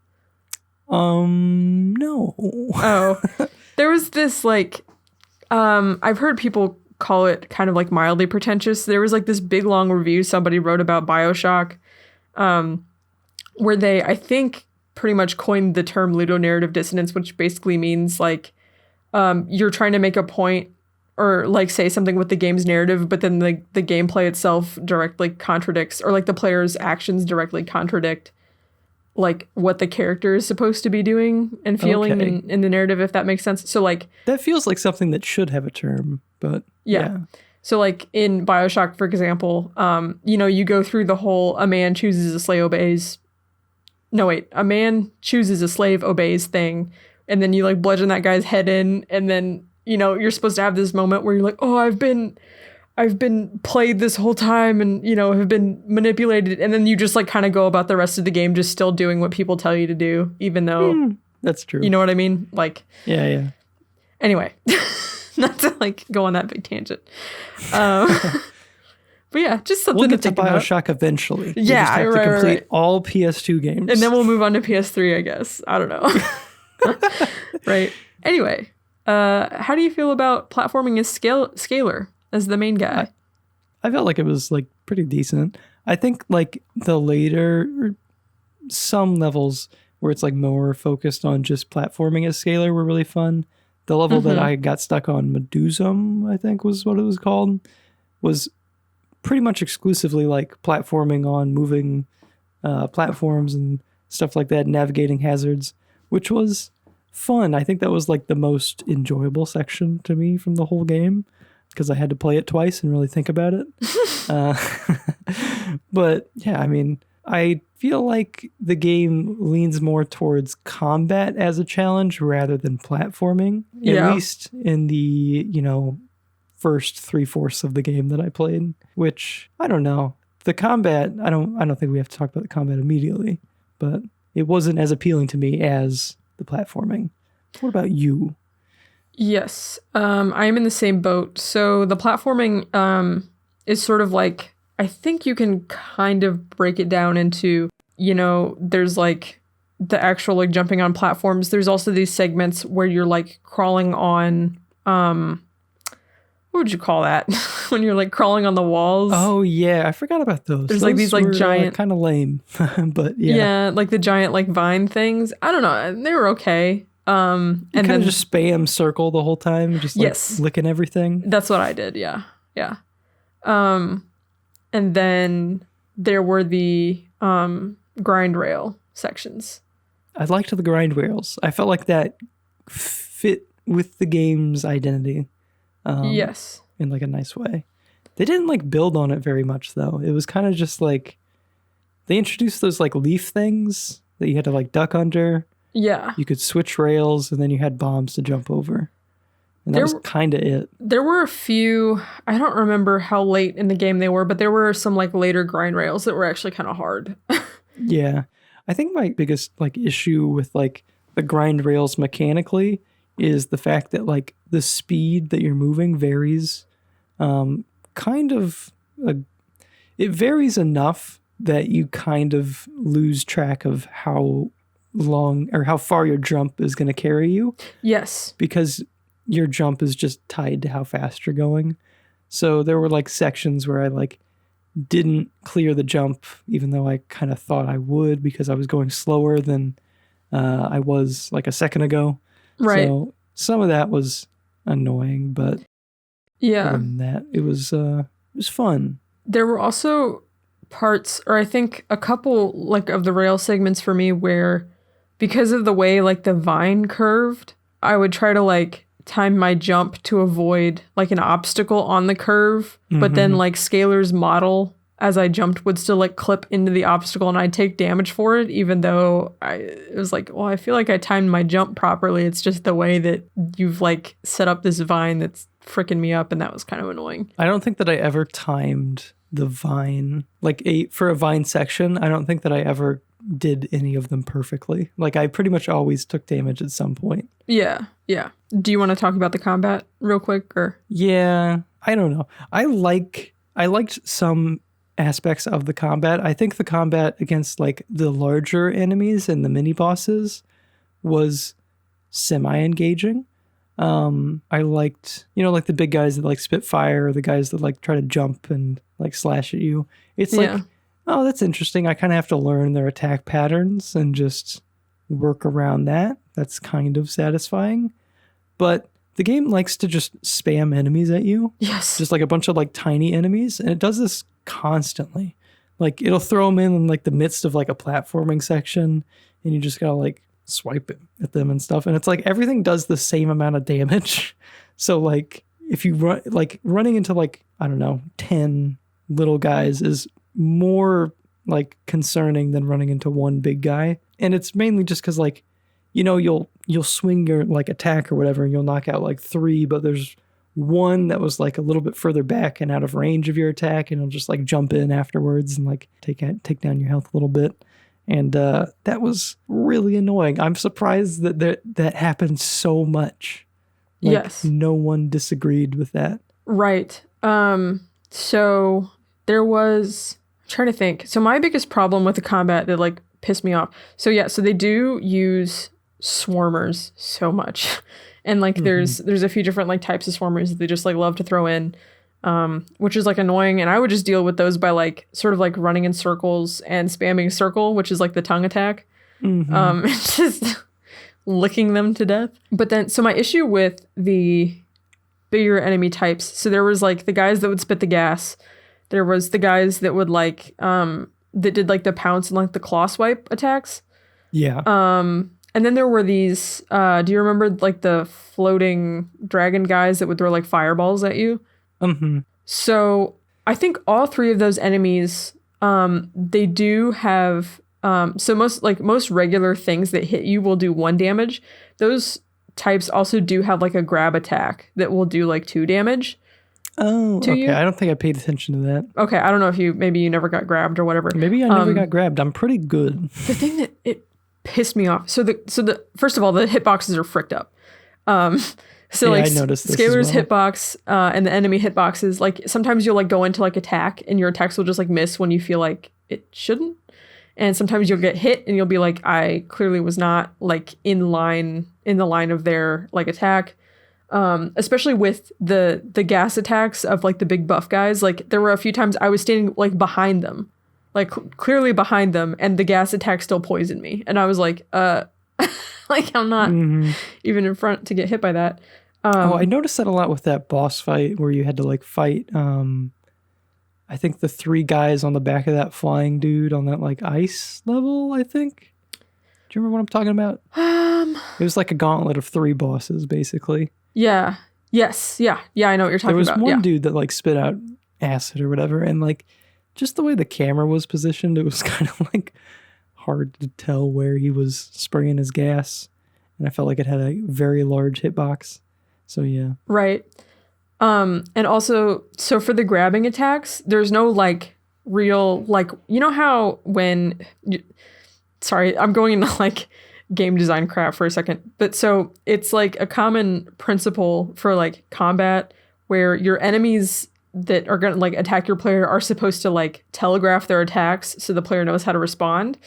No. Oh, there was this like, I've heard people call it kind of like mildly pretentious. There was like this big long review somebody wrote about BioShock, where they, I think, pretty much coined the term ludonarrative dissonance, which basically means like, you're trying to make a point or like say something with the game's narrative, but then the gameplay itself directly contradicts, or like the player's actions directly contradict like what the character is supposed to be doing and feeling in the narrative, if that makes sense. So like that feels like something that should have a term, but yeah. So like in BioShock, for example, you go through the whole a man chooses a slave obeys thing, and then you like bludgeon that guy's head in, and then you're supposed to have this moment where you're like, oh, I've been played this whole time and, have been manipulated. And then you just like kind of go about the rest of the game just still doing what people tell you to do, even though... that's true. You know what I mean? Like... Yeah. Anyway, not to like go on that big tangent. But yeah, just something to think about. We'll get to BioShock eventually. Yeah, you just have to complete all PS2 games. And then we'll move on to PS3, I guess. I don't know. Right. Anyway... how do you feel about platforming as Scalar as the main guy? I felt like it was like pretty decent. I think like the later some levels where it's like more focused on just platforming as Scalar were really fun. The level that I got stuck on, Medusum, I think was what it was called, was pretty much exclusively like platforming on moving platforms and stuff like that, navigating hazards, which was fun. I think that was like the most enjoyable section to me from the whole game because I had to play it twice and really think about it. But yeah, I mean, I feel like the game leans more towards combat as a challenge rather than platforming, at least in the, first 3/4 of the game that I played, which I don't know. The combat, I don't think we have to talk about the combat immediately, but it wasn't as appealing to me as the platforming. What about you? Yes, I am in the same boat. So the platforming is sort of like, I think you can kind of break it down into, there's like the actual like jumping on platforms. There's also these segments where you're like crawling on, what would you call that? When you're like crawling on the walls. Oh yeah, I forgot about those. There's like these like giant, kind of lame, but yeah. Yeah, like the giant like vine things. I don't know. They were okay. And kind then of just spam circle the whole time, just like licking everything. That's what I did. Yeah. And then there were the grind rail sections. I liked the grind rails. I felt like that fit with the game's identity. Yes. In like a nice way. They didn't like build on it very much though. It was kind of just like they introduced those like leaf things that you had to like duck under. Yeah. You could switch rails and then you had bombs to jump over. And that was kind of it. There were a few, I don't remember how late in the game they were, but there were some like later grind rails that were actually kind of hard. Yeah. I think my biggest like issue with like the grind rails mechanically is the fact that like the speed that you're moving varies it varies enough that you kind of lose track of how long or how far your jump is going to carry you. Yes. Because your jump is just tied to how fast you're going. So there were like sections where I like didn't clear the jump even though I kind of thought I would because I was going slower than I was like a second ago. Right. So some of that was annoying, but other than that, it was fun. There were also parts, or I think a couple like of the rail segments for me where because of the way like the vine curved, I would try to like time my jump to avoid like an obstacle on the curve, but then like Scalar's model as I jumped would still like clip into the obstacle and I'd take damage for it, even though it was like, well, I feel like I timed my jump properly. It's just the way that you've like set up this vine that's freaking me up, and that was kind of annoying. I don't think that I ever timed the vine, like for a vine section. I don't think that I ever did any of them perfectly. Like I pretty much always took damage at some point. Yeah. Do you want to talk about the combat real quick or? Yeah, I don't know. I liked some aspects of the combat. I think the combat against like the larger enemies and the mini bosses was semi-engaging. I liked, like the big guys that like spit fire or the guys that like try to jump and like slash at you. It's like, oh, that's interesting. I kind of have to learn their attack patterns and just work around that. That's kind of satisfying. But the game likes to just spam enemies at you. Yes. Just like a bunch of like tiny enemies. And it does this constantly. Like it'll throw them in like the midst of like a platforming section and you just gotta like swipe it at them and stuff. And it's like everything does the same amount of damage. So like if you run, like running into like, I don't know, 10 little guys is more like concerning than running into one big guy. And it's mainly just because like, you'll swing your like attack or whatever and you'll knock out like 3, but there's one that was like a little bit further back and out of range of your attack, and it'll just like jump in afterwards and like take down your health a little bit. And that was really annoying. I'm surprised that happened so much. Like, yes. No one disagreed with that. Right. So there was, I'm trying to think. So my biggest problem with the combat that like pissed me off. So they do use swarmers so much. And like there's a few different like types of swarmers that they just like love to throw in, which is like annoying. And I would just deal with those by like sort of like running in circles and spamming circle, which is like the tongue attack. Just licking them to death. But then, so my issue with the bigger enemy types, so there was like the guys that would spit the gas. There was the guys that would like that did like the pounce and like the claw swipe attacks. Yeah. And then there were these, do you remember like the floating dragon guys that would throw like fireballs at you? Mm-hmm. So I think all three of those enemies, they do have, so most regular things that hit you will do 1 damage. Those types also do have like a grab attack that will do like 2 damage. Oh, okay. You? I don't think I paid attention to that. Okay, I don't know if maybe you never got grabbed or whatever. Maybe I never got grabbed. I'm pretty good. The thing that it pissed me off. So the first of all, the hitboxes are fricked up. So yeah, like I noticed this Scalar's as well. hitbox and the enemy hitboxes, like sometimes you'll like go into like attack and your attacks will just like miss when you feel like it shouldn't. And sometimes you'll get hit and you'll be like, I clearly was not like in the line of their like attack. Especially with the gas attacks of like the big buff guys. Like there were a few times I was standing like behind them, like clearly behind them, and the gas attack still poisoned me. And I was like, like I'm not even in front to get hit by that. I noticed that a lot with that boss fight where you had to like fight, I think the 3 guys on the back of that flying dude on that like ice level, I think. Do you remember what I'm talking about? It was like a gauntlet of 3 bosses, basically. Yeah. Yes. Yeah. Yeah. I know what you're talking about. about. There was one dude that like spit out acid or whatever. And like just the way the camera was positioned, it was kind of like hard to tell where he was spraying his gas. And I felt like it had a very large hitbox. So yeah. Right. And also, so for the grabbing attacks, there's no like real, like, you know how sorry, I'm going into like game design crap for a second. But so it's like a common principle for like combat where your enemies that are going to like attack your player are supposed to like telegraph their attacks so the player knows how to respond.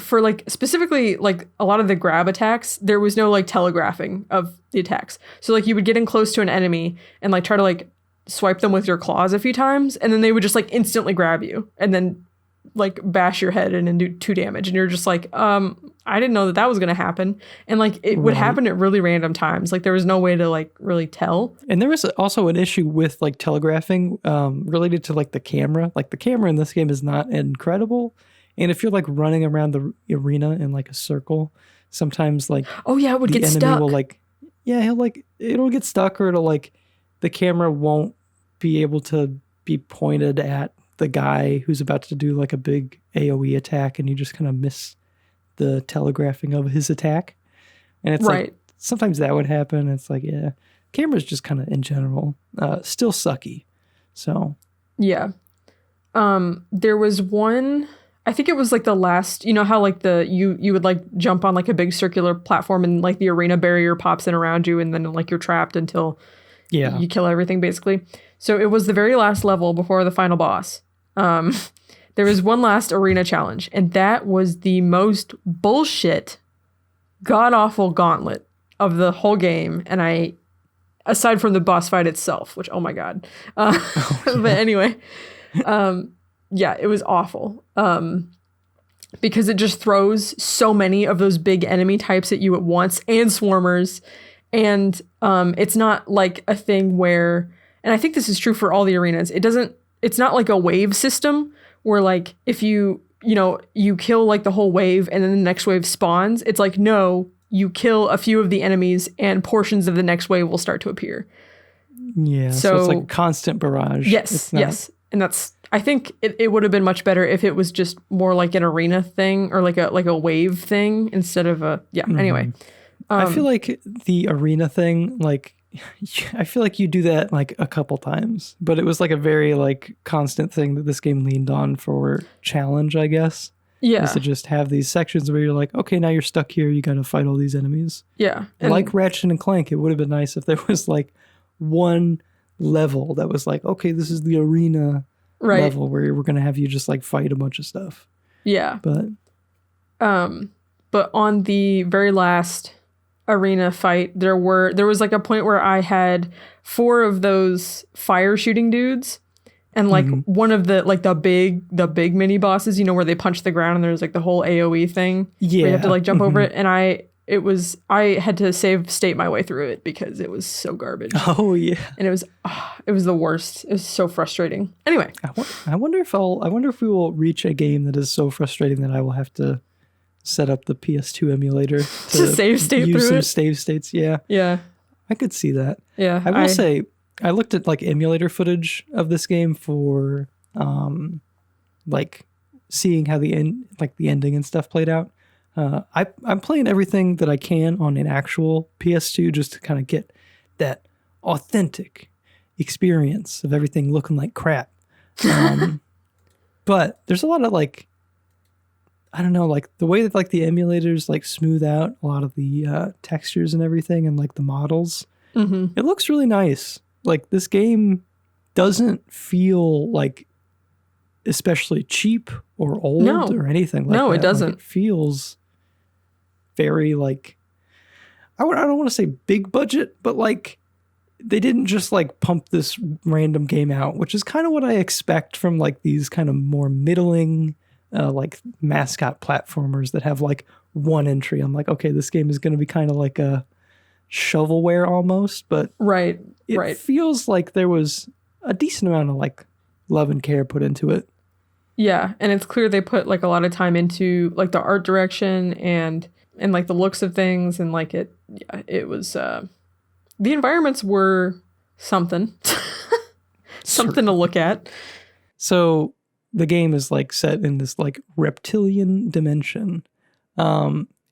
For like specifically like a lot of the grab attacks, there was no like telegraphing of the attacks. So like you would get in close to an enemy and like try to like swipe them with your claws a few times, and then they would just like instantly grab you and then like bash your head in and do 2 damage. And you're just like, I didn't know that was going to happen. And like it would happen at really random times. Like there was no way to like really tell. And there was also an issue with like telegraphing related to like the camera. Like the camera in this game is not incredible. And if you're like running around the arena in like a circle, sometimes like it would the get enemy stuck. will like, it'll get stuck, or it'll like the camera won't be able to be pointed at the guy who's about to do like a big AoE attack, and you just kind of miss the telegraphing of his attack. And it's like sometimes that would happen. It's like, yeah, camera's just kind of in general still sucky. So yeah. There was one, I think it was like the last, you know how like you would like jump on like a big circular platform and like the arena barrier pops in around you, and then like you're trapped until you kill everything basically. So it was the very last level before the final boss. There was one last arena challenge, and that was the most bullshit, god-awful gauntlet of the whole game. And aside from the boss fight itself, which, oh my God. But anyway, it was awful. Because it just throws so many of those big enemy types at you at once, and swarmers. And it's not like a thing where, and I think this is true for all the arenas, it's not like a wave system where like if you kill like the whole wave and then the next wave spawns. It's like, no, you kill a few of the enemies and portions of the next wave will start to appear. Yeah, so it's like a constant barrage. Yes. And I think it would have been much better if it was just more like an arena thing or like a wave thing instead of anyway. I feel like the arena thing, like, I feel like you do that like a couple times, but it was like a very like constant thing that this game leaned on for challenge, I guess. Yeah. Is to just have these sections where you're like, okay, now you're stuck here. You got to fight all these enemies. Yeah. And like Ratchet and Clank, it would have been nice if there was like one level that was like, okay, this is the arena level where we're going to have you just like fight a bunch of stuff. Yeah. But on the very last arena fight, there was like a point where I had 4 of those fire shooting dudes, and like one of the like the big mini bosses, where they punch the ground and there's like the whole AoE thing. Yeah. Where you have to like jump over it. And I I had to save state my way through it because it was so garbage. Oh yeah. And it was the worst. It was so frustrating. Anyway, I wonder if we will reach a game that is so frustrating that I will have to set up the PS2 emulator to save state use through some it. save states. Yeah. Yeah. I could see that. Yeah. I will say I looked at like emulator footage of this game for like seeing how the ending and stuff played out. I'm playing everything that I can on an actual PS2 just to kind of get that authentic experience of everything looking like crap. But there's a lot of like, I don't know, like the way that like the emulators like smooth out a lot of the textures and everything and like the models. Mm-hmm. It looks really nice. Like this game doesn't feel like especially cheap or old or anything like that. No, it doesn't. Like, it feels very like, I don't want to say big budget, but like they didn't just like pump this random game out, which is kind of what I expect from like these kind of more middling like mascot platformers that have like one entry. I'm like, okay, this game is going to be kind of like a shovelware almost, but it feels like there was a decent amount of like love and care put into it. Yeah, and it's clear they put like a lot of time into like the art direction and like the looks of things, and like it was the environments were something something to look at. So the game is like set in this like reptilian dimension.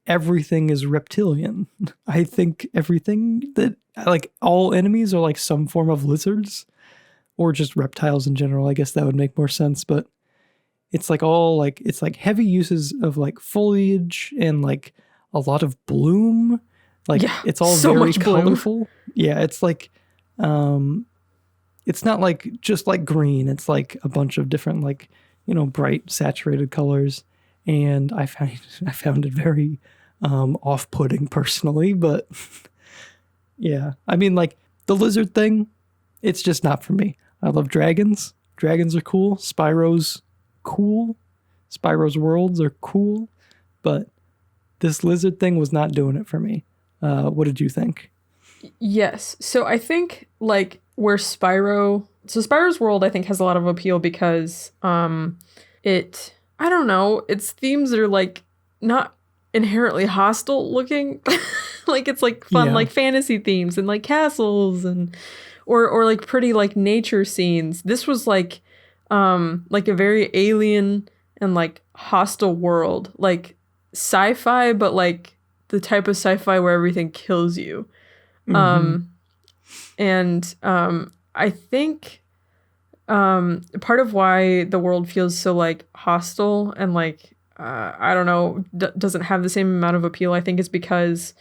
Everything is reptilian. I think everything that like all enemies are like some form of lizards or just reptiles in general. I guess that would make more sense, but it's like all like, it's like heavy uses of like foliage and like a lot of bloom. Like it's all so very colorful. Yeah. It's like, it's not like just like green. It's like a bunch of different like, you know, bright saturated colors. And I found it very off-putting personally, but yeah. I mean, like the lizard thing, it's just not for me. I love dragons. Dragons are cool. Spyro's cool. Spyro's worlds are cool, but this lizard thing was not doing it for me. What did you think? Yes. So I think like where Spyro's world I think has a lot of appeal because I don't know, its themes are like not inherently hostile looking. Like it's like fun like fantasy themes and like castles and or like pretty like nature scenes. This was like a very alien and like hostile world, like sci-fi, but like the type of sci-fi where everything kills you. I think part of why the world feels so like hostile and like I don't know, doesn't have the same amount of appeal, I think is because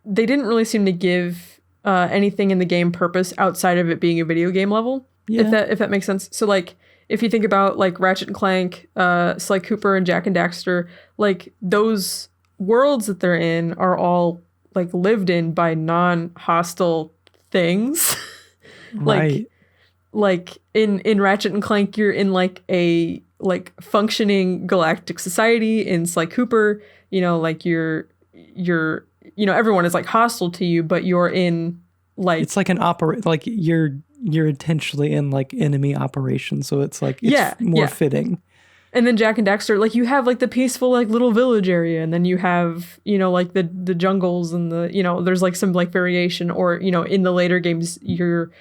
they didn't really seem to give anything in the game purpose outside of it being a video game level. If that makes sense. So like if you think about like Ratchet and Clank, Sly Cooper and Jak and Daxter, like those worlds that they're in are all like lived in by non-hostile things. Right. Like in Ratchet and Clank, you're in like a like functioning galactic society. In Sly Cooper, you know, like you're you know, everyone is like hostile to you, but you're in like it's like an like you're intentionally in like enemy operations, so it's like it's more fitting. And then Jak and Daxter, like you have like the peaceful like little village area, and then you have, you know, like the jungles and the, you know, there's like some like variation, or, you know, in the later games you're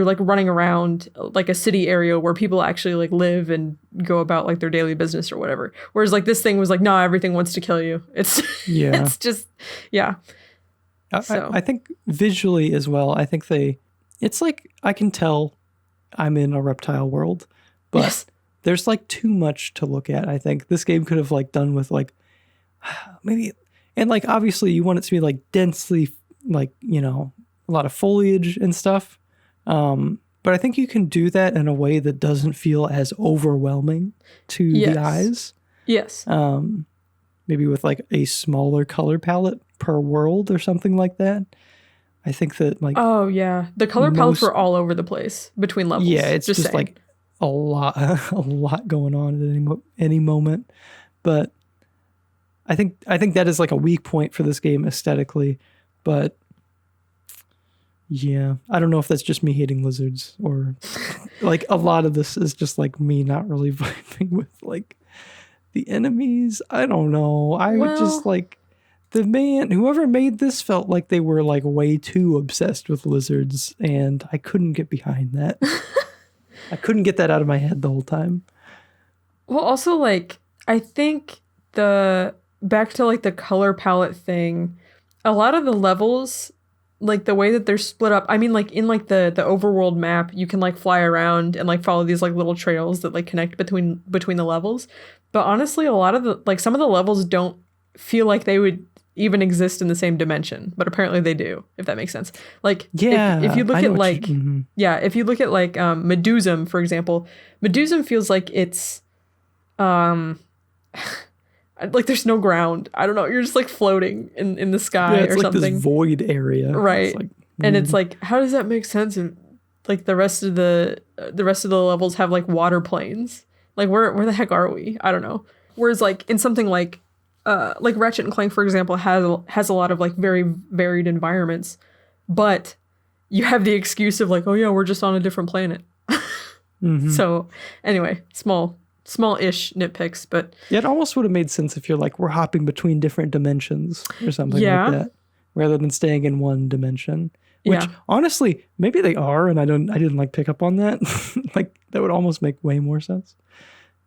like running around like a city area where people actually like live and go about like their daily business or whatever. Whereas like this thing was like, no, everything wants to kill you. It's it's just I think visually as well, I think it's like I can tell I'm in a reptile world, but there's like too much to look at. I think this game could have like done with like maybe, and like obviously you want it to be like densely like, you know, a lot of foliage and stuff. But I think you can do that in a way that doesn't feel as overwhelming to the eyes. Yes. Maybe with like a smaller color palette per world or something like that. I think that like, oh yeah, the color palettes were all over the place between levels. Yeah, it's just like a lot going on at any moment. But I think that is like a weak point for this game aesthetically, but yeah, I don't know if that's just me hating lizards or like a lot of this is just like me not really vibing with like the enemies. I don't know. I would just like whoever made this felt like they were like way too obsessed with lizards, and I couldn't get behind that. I couldn't get that out of my head the whole time. Well, also like I think back to like the color palette thing, a lot of the levels, like the way that they're split up, I mean like in like the overworld map, you can like fly around and like follow these like little trails that like connect between the levels. But honestly, a lot of the like some of the levels don't feel like they would even exist in the same dimension, but apparently they do, if that makes sense. Like if you look at like if you look at like Medusum, for example, Medusum feels like it's like there's no ground. I don't know. You're just like floating in the sky it's or like something. This void area. Right. It's like, and it's like, how does that make sense? If, like the rest of the levels have like water planes. Like where the heck are we? I don't know. Whereas like in something like Ratchet and Clank, for example, has a lot of like very varied environments, but you have the excuse of like, oh yeah, we're just on a different planet. So anyway, small-ish nitpicks, but yeah, it almost would have made sense if you're like, we're hopping between different dimensions or something like that, rather than staying in one dimension. Which honestly, maybe they are, and I didn't like pick up on that. Like that would almost make way more sense.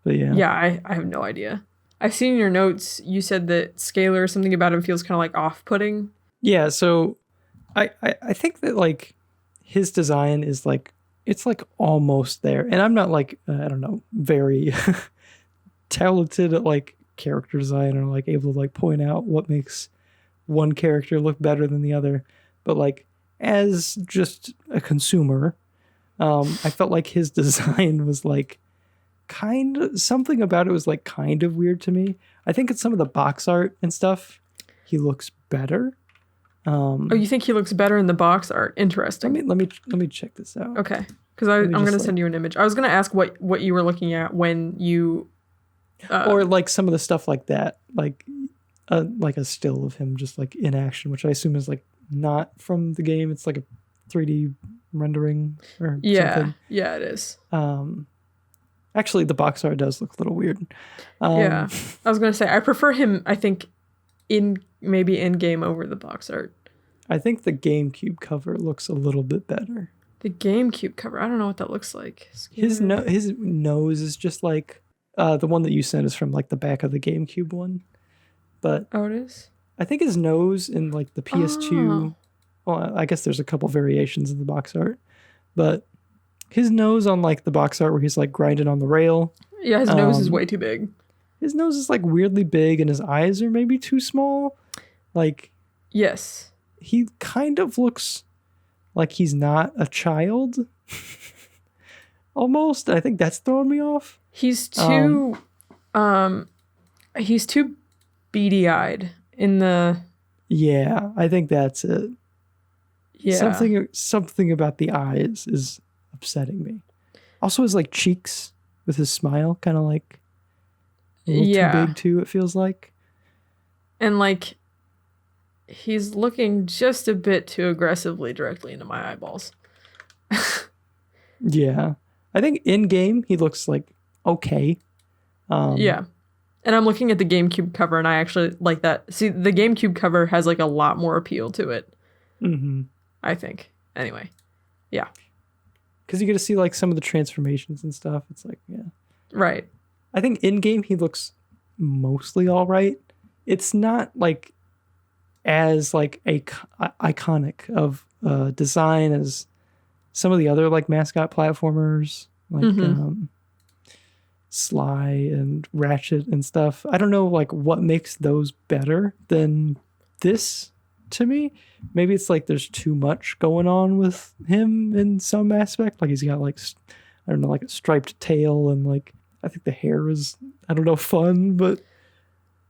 But yeah. Yeah, I have no idea. I've seen in your notes you said that Scalar or something about him feels kind of like off-putting. Yeah, so I think that like his design is like, it's like almost there. And I'm not like, I don't know, very talented at like character design or like able to like point out what makes one character look better than the other. But like as just a consumer, I felt like his design was like something about it was like kind of weird to me. I think it's some of the box art and stuff. He looks better. Oh, you think he looks better in the box art? Interesting. Let me check this out. Okay, because I'm going to send you an image. I was going to ask what you were looking at when you, or like some of the stuff like that, like a still of him just like in action, which I assume is like not from the game. It's like a 3D rendering or something. Yeah, it is. Actually, the box art does look a little weird. Yeah, I was going to say I prefer him. I think maybe in game over the box art. I think the GameCube cover looks a little bit better. The GameCube cover, I don't know what that looks like. His nose is just like the one that you sent is from like the back of the GameCube one, but it is. I think his nose in like the PS2. Well, I guess there's a couple variations of the box art, but his nose on like the box art where he's like grinding on the rail. Yeah, his nose is way too big. His nose is like weirdly big, and his eyes are maybe too small. Like, yes, he kind of looks like he's not a child. Almost. I think that's throwing me off. He's too beady-eyed in the. Yeah, I think that's it. Yeah, something about the eyes is upsetting me. Also, his like cheeks with his smile, kind of like a little too big too. It feels like, and like he's looking just a bit too aggressively directly into my eyeballs. Yeah, I think in game he looks like okay. Yeah, and I'm looking at the GameCube cover, and I actually like that. See, the GameCube cover has like a lot more appeal to it. Mm-hmm. I think. Anyway, yeah. Because you get to see like some of the transformations and stuff. It's like, yeah. Right. I think in game he looks mostly all right. It's not like as like iconic of design as some of the other like mascot platformers, like Sly and Ratchet and stuff. I don't know like what makes those better than this to me. Maybe it's like there's too much going on with him in some aspect. Like he's got like, I don't know, like a striped tail, and like I think the hair is, I don't know, fun, but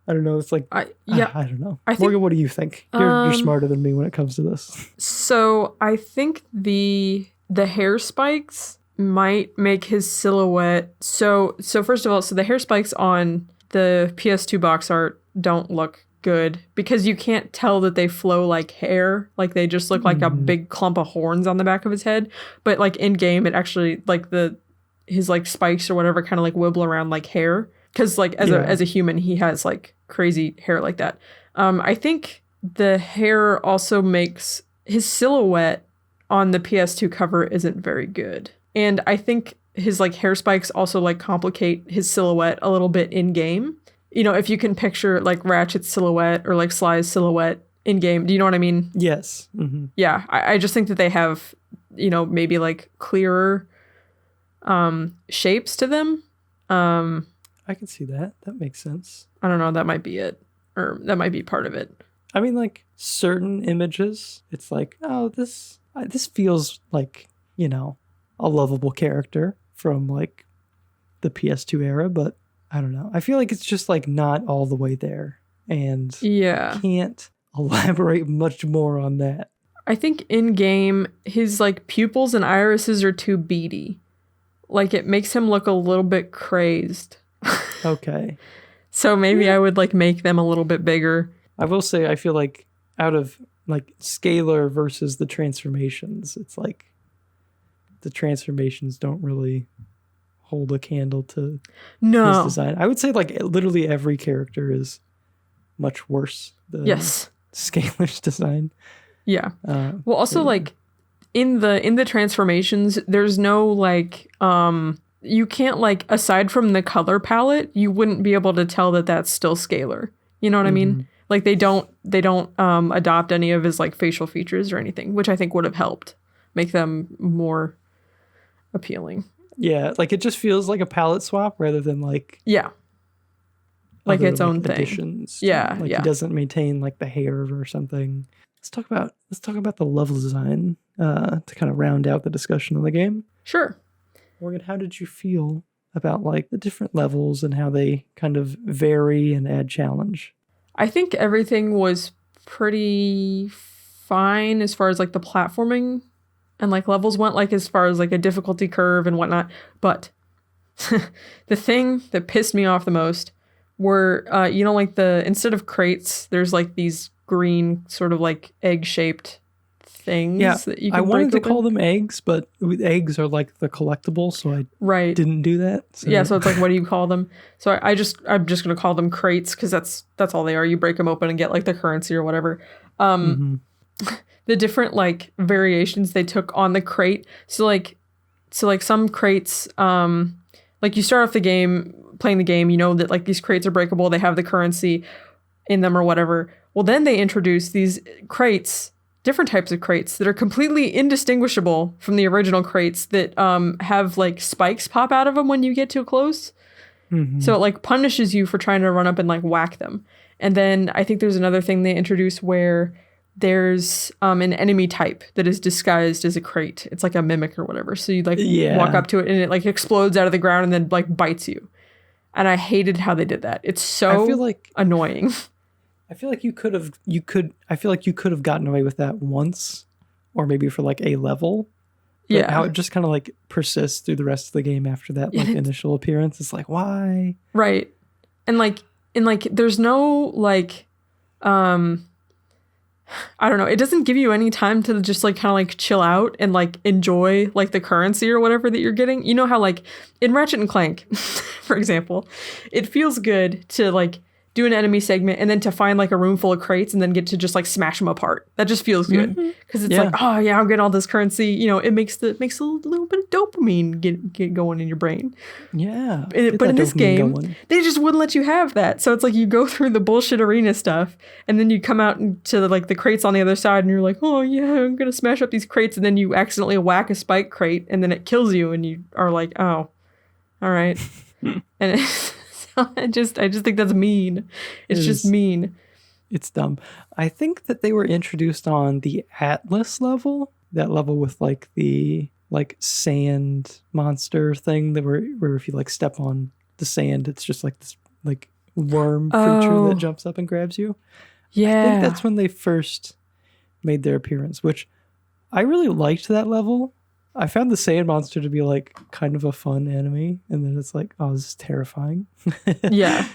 I don't know. It's like, I don't know. Morgan, what do you think? You're smarter than me when it comes to this. So I think the hair spikes might make his silhouette. So first of all, so the hair spikes on the PS2 box art don't look good because you can't tell that they flow like hair. Like they just look like a big clump of horns on the back of his head. But like in game, it actually like his like spikes or whatever kind of like wibble around like hair. Because like as a human, he has like crazy hair like that. I think the hair also makes his silhouette on the PS2 cover isn't very good. And I think his like hair spikes also like complicate his silhouette a little bit in game. You know, if you can picture like Ratchet's silhouette or like Sly's silhouette in game, do you know what I mean? Yes. Mm-hmm. Yeah, I just think that they have, you know, maybe like clearer shapes to them. I can see that. That makes sense. I don't know. That might be it. Or that might be part of it. I mean, like certain images, it's like, oh, this feels like, you know, a lovable character from like the PS2 era, but I don't know. I feel like it's just like not all the way there, and can't elaborate much more on that. I think in game, his like pupils and irises are too beady. Like it makes him look a little bit crazed. Okay. So maybe I would like make them a little bit bigger. I will say, I feel like out of like scalar versus the transformations, it's like the transformations don't really hold a candle to his design. I would say like literally every character is much worse than Scalar's design. Yeah. Well, also like in the transformations, there's no like you can't like, aside from the color palette, you wouldn't be able to tell that that's still Scalar. You know what I mean? Like they don't adopt any of his like facial features or anything, which I think would have helped make them more appealing. Yeah, like it just feels like a palette swap rather than like like its own additions. thing. Yeah, like he doesn't maintain like the hair or something. Let's talk about the level design to kind of round out the discussion on the game. Sure. Morgan, how did you feel about like the different levels and how they kind of vary and add challenge? I think everything was pretty fine as far as like the platforming and like levels went, like as far as like a difficulty curve and whatnot. But the thing that pissed me off the most were, you know, like instead of crates, there's like these green sort of like egg-shaped things that you can I wanted to open. call them eggs, but eggs are like the collectible, so I didn't do that. So. Yeah, so it's like, what do you call them? So I'm just gonna call them crates because that's all they are. You break them open and get like the currency or whatever. The different like variations they took on the crate. So like some crates, like you start off the game playing the game, you know that like these crates are breakable. They have the currency in them or whatever. Well, then they introduce these crates, different types of crates that are completely indistinguishable from the original crates that have like spikes pop out of them when you get too close. So it like punishes you for trying to run up and like whack them. And then I think there's another thing they introduce where there's an enemy type that is disguised as a crate. It's like a mimic or whatever. So you like walk up to it and it like explodes out of the ground and then like bites you. And I hated how they did that. It's so annoying. I feel like you could have gotten away with that once, or maybe for like a level. But how it just kind of like persists through the rest of the game after that like initial appearance. It's like, why? Right. And like there's no like I don't know. It doesn't give you any time to just like kind of like chill out and like enjoy like the currency or whatever that you're getting. You know how like in Ratchet and Clank, for example, it feels good to like do an enemy segment and then to find like a room full of crates and then get to just like smash them apart. That just feels good because it's like, oh yeah, I'm getting all this currency. You know, it makes a little bit of dopamine get going in your brain. Yeah. But in this game, they just wouldn't let you have that. So it's like you go through the bullshit arena stuff and then you come out to like the crates on the other side and you're like, oh yeah, I'm gonna smash up these crates, and then you accidentally whack a spike crate and then it kills you and you are like, oh, all right. And I just think that's mean. It's just mean. It's dumb. I think that they were introduced on the Atlas level, that level with like the like sand monster thing that where if you like step on the sand, it's just like this like worm creature that jumps up and grabs you. Yeah. I think that's when they first made their appearance, which I really liked that level. I found the sand monster to be like kind of a fun enemy, and then it's like, oh, this is terrifying. Yeah.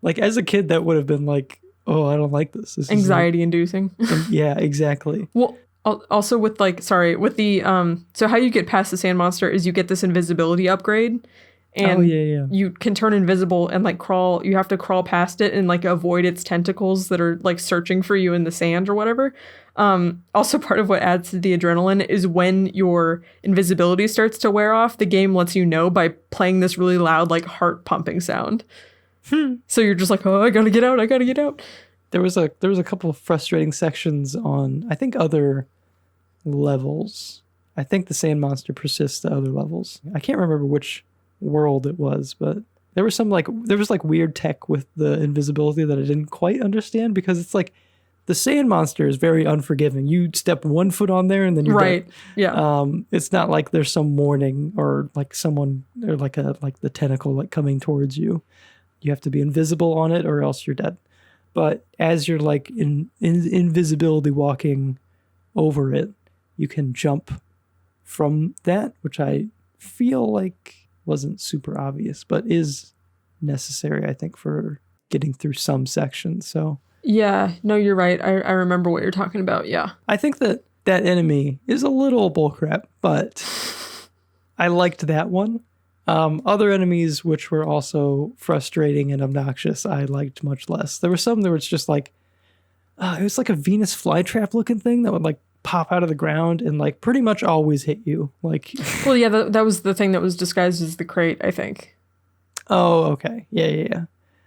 Like as a kid, that would have been like, oh, I don't like this. This Anxiety inducing. Yeah, exactly. Well, also with with the so how you get past the sand monster is you get this invisibility upgrade, and you can turn invisible and like crawl. You have to crawl past it and like avoid its tentacles that are like searching for you in the sand or whatever. Also, part of what adds to the adrenaline is when your invisibility starts to wear off, the game lets you know by playing this really loud like heart pumping sound. So you're just like, oh, I gotta get out. There was a couple of frustrating sections on, I think, other levels. I think the sand monster persists to other levels. I can't remember which world it was, but there was weird tech with the invisibility that I didn't quite understand, because it's like the sand monster is very unforgiving. You step 1 foot on there and then you're right. dead. Yeah. It's not like there's some warning or like someone or like the tentacle like coming towards you. You have to be invisible on it or else you're dead. But as you're like in invisibility walking over it, you can jump from that, which I feel like wasn't super obvious, but is necessary, I think, for getting through some sections. So yeah, no, you're right. I remember what you're talking about. Yeah. I think that enemy is a little bullcrap, but I liked that one. Other enemies, which were also frustrating and obnoxious, I liked much less. There were some that were just like, it was like a Venus flytrap looking thing that would like pop out of the ground and like pretty much always hit you. Like, well, yeah, that was the thing that was disguised as the crate, I think. Oh, okay. Yeah.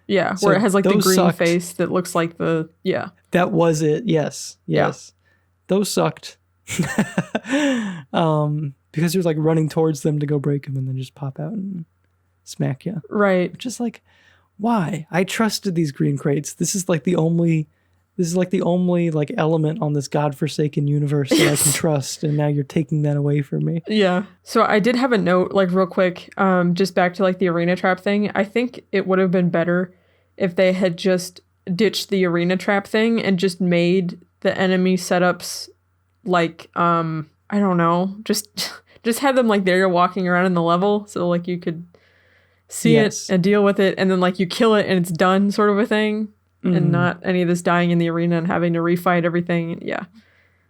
Yeah, So where it has like the green sucked. face that looks like the, yeah. That was it. Yes. Yeah. Those sucked. Because you're like running towards them to go break them and then just pop out and smack you. Right. Just like, why? I trusted these green crates. This is like the only like element on this godforsaken universe that I can trust, and now you're taking that away from me. Yeah. So I did have a note, like real quick, just back to like the arena trap thing. I think it would have been better if they had just ditched the arena trap thing and just made the enemy setups like, I don't know, just had them like there walking around in the level, so like you could see it and deal with it, and then like you kill it and it's done, sort of a thing. And not any of this dying in the arena and having to refight everything. Yeah.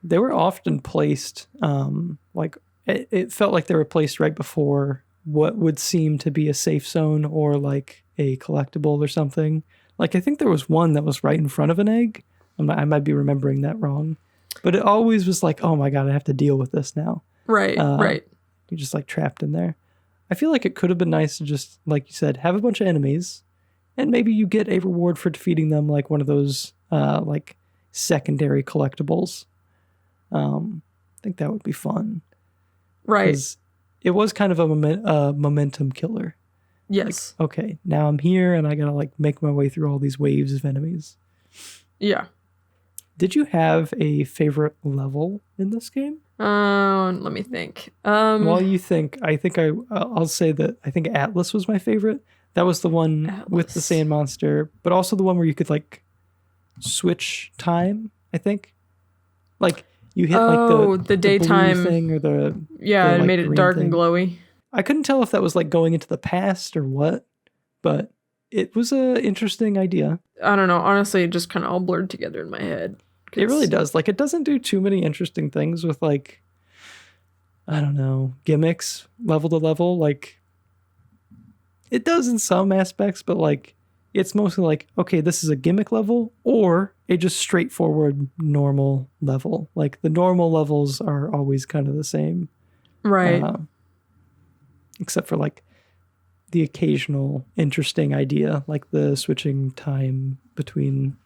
They were often placed, like, it felt like they were placed right before what would seem to be a safe zone or like a collectible or something. Like, I think there was one that was right in front of an egg. I might be remembering that wrong. But it always was like, oh my God, I have to deal with this now. Right, right. You're just like trapped in there. I feel like it could have been nice to just, like you said, have a bunch of enemies. And maybe you get a reward for defeating them, like one of those like secondary collectibles. I think that would be fun. Right. It was kind of a momentum killer. Yes. Like, okay, now I'm here and I gotta like make my way through all these waves of enemies. Yeah. Did you have a favorite level in this game? Let me think. While you think, I'll say that I think Atlas was my favorite. That was the one with the sand monster, but also the one where you could like switch time, I think. Like you hit like the daytime thing or the it like, made it dark and glowy. I couldn't tell if that was like going into the past or what, but it was a interesting idea. I don't know. Honestly, it just kind of all blurred together in my head. It really does. Like it doesn't do too many interesting things with like, I don't know, gimmicks level to level. Like it does in some aspects, but like it's mostly like, okay, this is a gimmick level or a just straightforward normal level. Like the normal levels are always kind of the same. Right. Except for like the occasional interesting idea, like the switching time between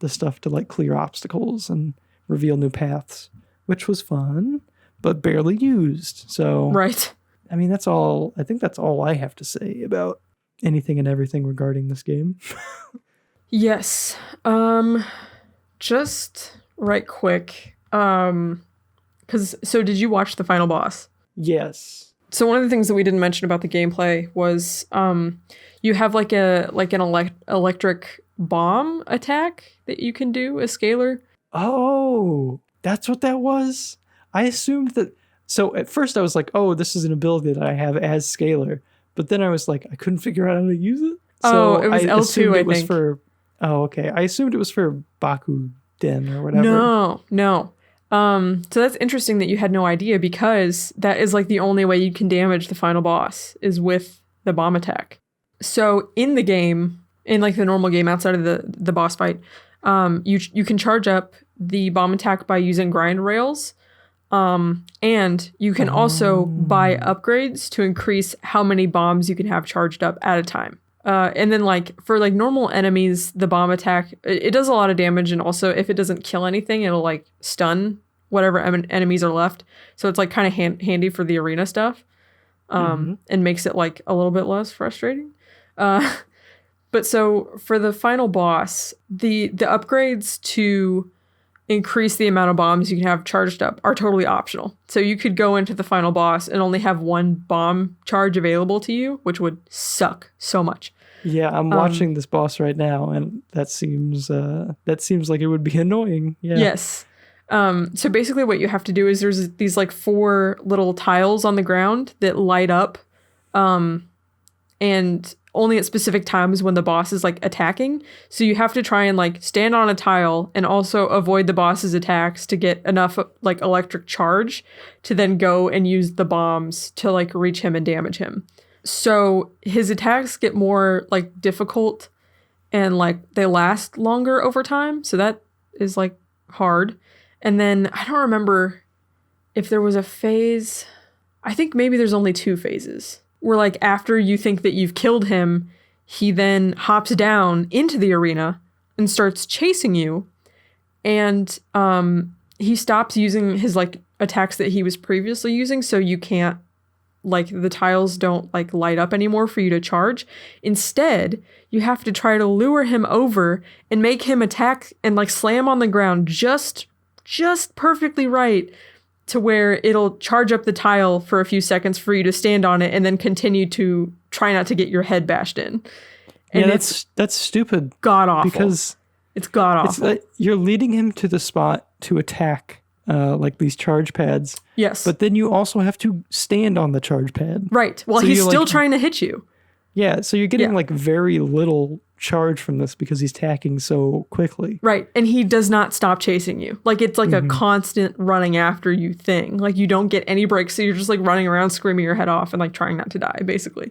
the stuff to like clear obstacles and reveal new paths, which was fun, but barely used. So, right. I mean, that's all. I think that's all I have to say about anything and everything regarding this game. Yes. Just right quick. So did you watch the final boss? Yes. So one of the things that we didn't mention about the gameplay was you have like an electric bomb attack that you can do as Scalar. Oh, that's what that was? I assumed that. So at first I was like, oh, this is an ability that I have as Scalar. But then I was like, I couldn't figure out how to use it. Oh, it was I L2, assumed I it was think. for. Oh, okay. I assumed it was for Bakudan or whatever. No. So that's interesting that you had no idea, because that is like the only way you can damage the final boss is with the bomb attack. So in the game, in like the normal game outside of the boss fight, you can charge up the bomb attack by using grind rails. And you can also buy upgrades to increase how many bombs you can have charged up at a time. And then like for like normal enemies, the bomb attack, it does a lot of damage. And also if it doesn't kill anything, it'll like stun whatever enemies are left. So it's like kind of handy for the arena stuff. And makes it like a little bit less frustrating. But so for the final boss, the upgrades to increase the amount of bombs you can have charged up are totally optional. So you could go into the final boss and only have one bomb charge available to you, which would suck so much. Yeah, I'm watching this boss right now, and that seems like it would be annoying. Yeah. Yes. So basically what you have to do is there's these like 4 little tiles on the ground that light up, and only at specific times when the boss is like attacking. So you have to try and like stand on a tile and also avoid the boss's attacks to get enough like electric charge to then go and use the bombs to like reach him and damage him. So his attacks get more like difficult and like they last longer over time. So that is like hard. And then I don't remember if there was a phase. I think maybe there's only 2 phases. Where like after you think that you've killed him, he then hops down into the arena and starts chasing you. And he stops using his like attacks that he was previously using, so you can't like the tiles don't like light up anymore for you to charge. Instead, you have to try to lure him over and make him attack and like slam on the ground just perfectly right to where it'll charge up the tile for a few seconds for you to stand on it and then continue to try not to get your head bashed in. And yeah, that's stupid. God awful. Because it's god awful. It's like you're leading him to the spot to attack like these charge pads. Yes. But then you also have to stand on the charge pad. Right. Well, So he's you're, still like- trying to hit you. Yeah, so you're getting like very little charge from this because he's attacking so quickly. Right. And he does not stop chasing you. Like it's like a constant running after you thing. Like you don't get any breaks. So you're just like running around screaming your head off and like trying not to die, basically.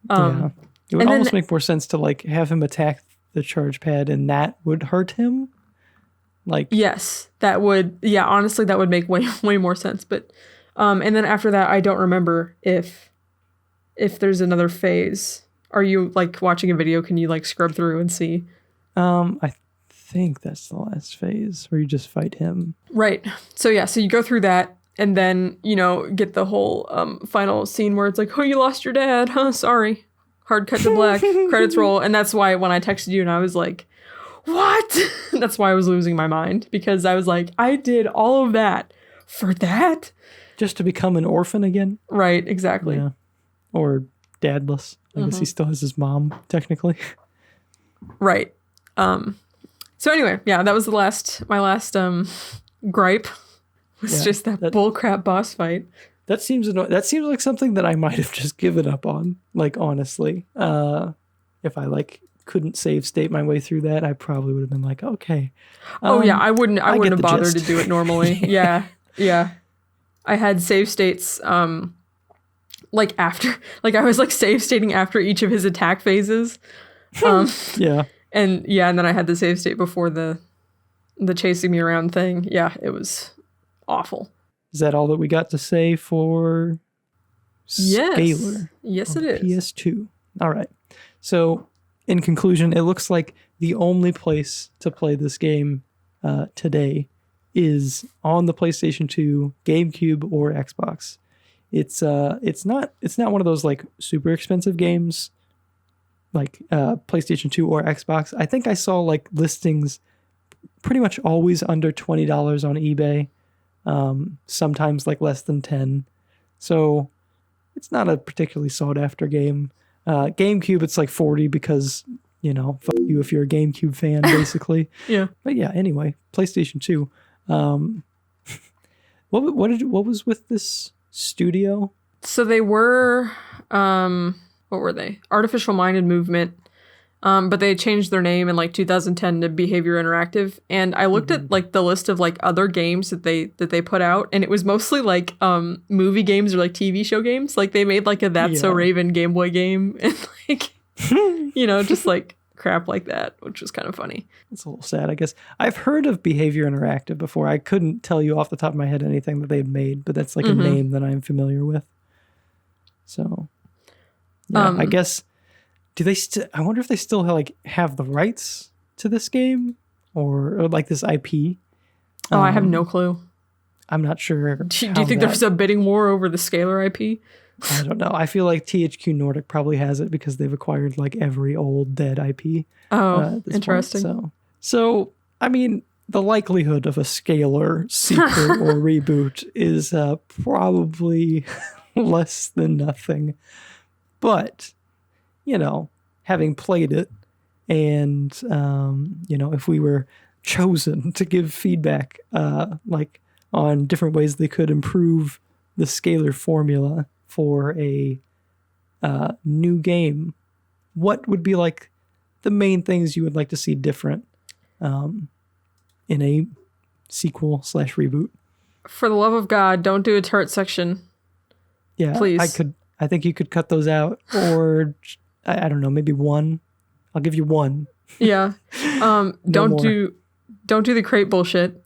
Yeah. It would and almost then- make more sense to like have him attack the charge pad and that would hurt him. Like Yes, that would, yeah, honestly, that would make way more sense. But, and then after that, I don't remember if there's another phase. Are you like watching a video? Can you like scrub through and see? I think that's the last phase where you just fight him. Right. So yeah, so you go through that and then, you know, get the whole final scene where it's like, oh, you lost your dad. Huh, sorry. Hard cut to black. Credits roll. And that's why when I texted you and I was like, what? That's why I was losing my mind, because I was like, I did all of that for that? Just to become an orphan again? Right, exactly. Yeah. Or dadless. I guess he still has his mom, technically. Right. So anyway, yeah, that was my last gripe. Was just that bullcrap boss fight. That seems like something that I might have just given up on. Like honestly, if I like couldn't save state my way through that, I probably would have been like, okay. Oh yeah, I wouldn't have bothered gist. to do it normally. Yeah. I had save states like after, like I was like save stating after each of his attack phases. Yeah. And then I had the save state before the chasing me around thing. Yeah, it was awful. Is that all that we got to say for Scalar? Yes, it is. PS2. All right. So, in conclusion, it looks like the only place to play this game today is on the PlayStation 2, GameCube, or Xbox. It's not one of those like super expensive games like PlayStation 2 or Xbox. I think I saw like listings pretty much always under $20 on eBay. Sometimes like less than 10. So it's not a particularly sought after game. GameCube, it's like 40 because, you know, fuck you if you're a GameCube fan, basically. Yeah. But yeah, anyway, PlayStation 2. What was with this studio? So they were, what were they? Artificial Mind and Movement. but they changed their name in like 2010 to Behavior Interactive. And I looked at like the list of like other games that they put out, and it was mostly like movie games or like TV show games. Like they made like a That's So Raven Game Boy game, and like just like crap like that, which was kind of funny. It's a little sad, I guess. I've heard of Behavior Interactive before. I couldn't tell you off the top of my head anything that they've made, but that's like a name that I'm familiar with. So, yeah, I guess. Do they? I wonder if they still have the rights to this game or like this IP. Oh, I have no clue. I'm not sure. Do you think there's a bidding war over the Scalar IP? I don't know. I feel like THQ Nordic probably has it because they've acquired like every old dead IP. Oh, interesting. So I mean, the likelihood of a Scalar sequel or reboot is probably less than nothing. But having played it, and if we were chosen to give feedback, like on different ways they could improve the Scalar formula for a new game, what would be like the main things you would like to see different in a sequel / reboot? For the love of God, don't do a turret section. Yeah, please. I think you could cut those out, or I don't know, maybe one. I'll give you one. Yeah. Don't do the crate bullshit.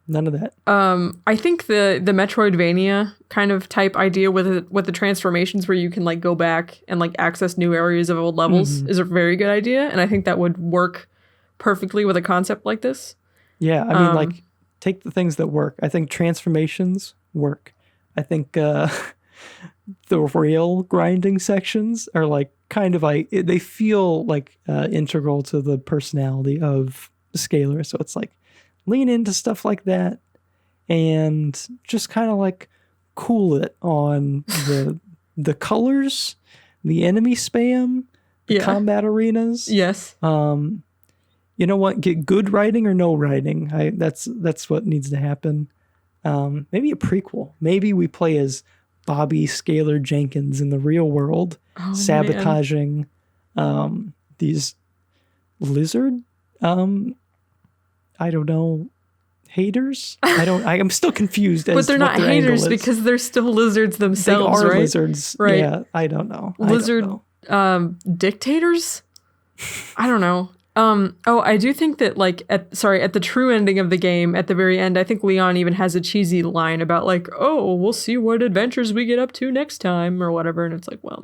None of that. I think the Metroidvania kind of type idea with the transformations where you can like go back and like access new areas of old levels is a very good idea, and I think that would work perfectly with a concept like this. Yeah, I mean, like, take the things that work. I think transformations work. I think the rail grinding sections are like kind of like, they feel like integral to the personality of Scalar. So it's like lean into stuff like that and just kind of like cool it on the colors, the enemy spam, the combat arenas. Yes. You know what? Get good writing or no writing. That's what needs to happen. Maybe a prequel. Maybe we play as Bobby Scalar Jenkins in the real world, sabotaging these lizard, I don't know, haters. I'm still confused. But they're not haters because they're still lizards themselves, they are right? Lizards, right? Yeah, I don't know. Lizard dictators. I don't know. I do think that like at the true ending of the game, at the very end, I think Leon even has a cheesy line about like, oh, we'll see what adventures we get up to next time or whatever, and it's like, well,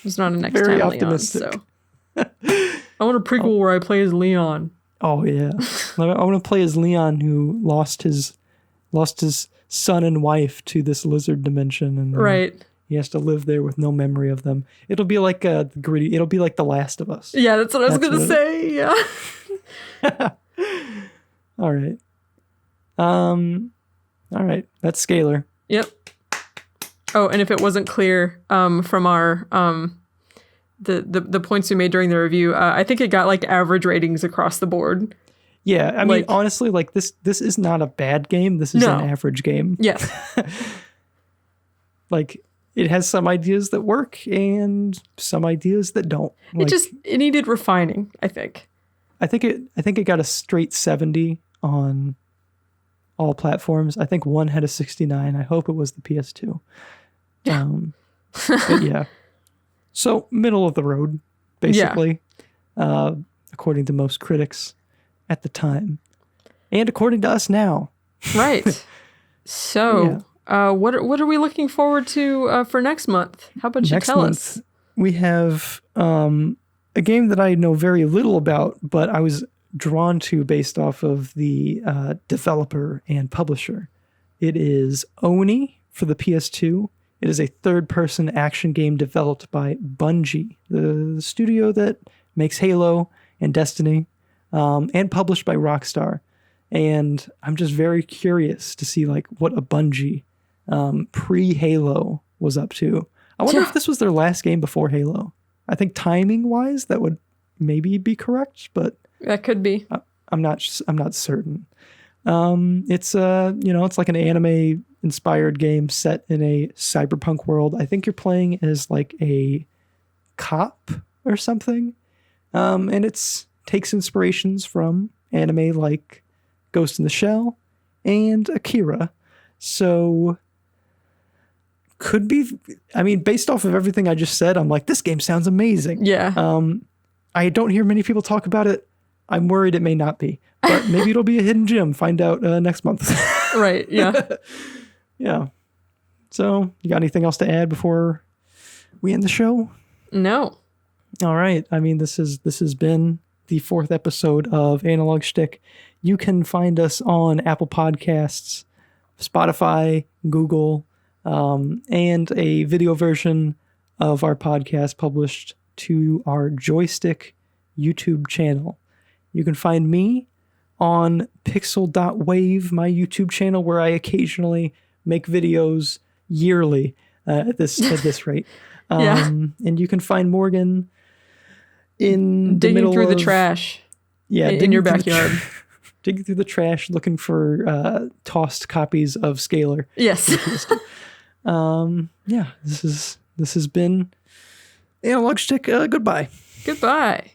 there's not a next Very time, optimistic. Leon. So I want a prequel where I play as Leon. Oh yeah, I want to play as Leon who lost his son and wife to this lizard dimension, and right. He has to live there with no memory of them. It'll be like gritty. It'll be like The Last of Us. Yeah, that's what I was gonna say. Yeah. All right. All right. That's Scalar. Yep. Oh, and if it wasn't clear from our the points we made during the review, I think it got like average ratings across the board. Yeah, I mean, honestly, like this is not a bad game. This is an average game. Yes. Like, it has some ideas that work and some ideas that don't. Like, it needed refining, I think. I think it got a straight 70 on all platforms. I think one had a 69. I hope it was the PS2. Yeah. But yeah. So middle of the road, basically, according to most critics at the time, and according to us now. Right. So, what are we looking forward to for next month? How about you tell us? We have a game that I know very little about, but I was drawn to based off of the developer and publisher. It is Oni for the PS2. It is a third-person action game developed by Bungie, the studio that makes Halo and Destiny, and published by Rockstar. And I'm just very curious to see like what a Bungie pre-Halo was up to. I wonder if this was their last game before Halo. I think timing-wise, that would maybe be correct, but that could be. I'm not certain. It's it's like an anime-inspired game set in a cyberpunk world. I think you're playing as like a cop or something And it takes inspirations from anime like Ghost in the Shell and Akira. So could be, I mean, based off of everything I just said, I'm like, this game sounds amazing. Yeah. I don't hear many people talk about it. I'm worried it may not be, but maybe it'll be a hidden gem. Find out next month. Right. Yeah. Yeah. So you got anything else to add before we end the show? No. All right. I mean, this has been the 4th episode of Analog Schtick. You can find us on Apple Podcasts, Spotify, Google, and a video version of our podcast published to our Joystick YouTube channel. You can find me on pixel.wave, my YouTube channel, where I occasionally make videos yearly at this rate. Yeah. And you can find Morgan in digging the middle through of, the trash. Yeah, in your backyard. Digging through the trash, looking for tossed copies of Scalar. Yes. Yeah, this has been Analog Schtick. Goodbye. Goodbye.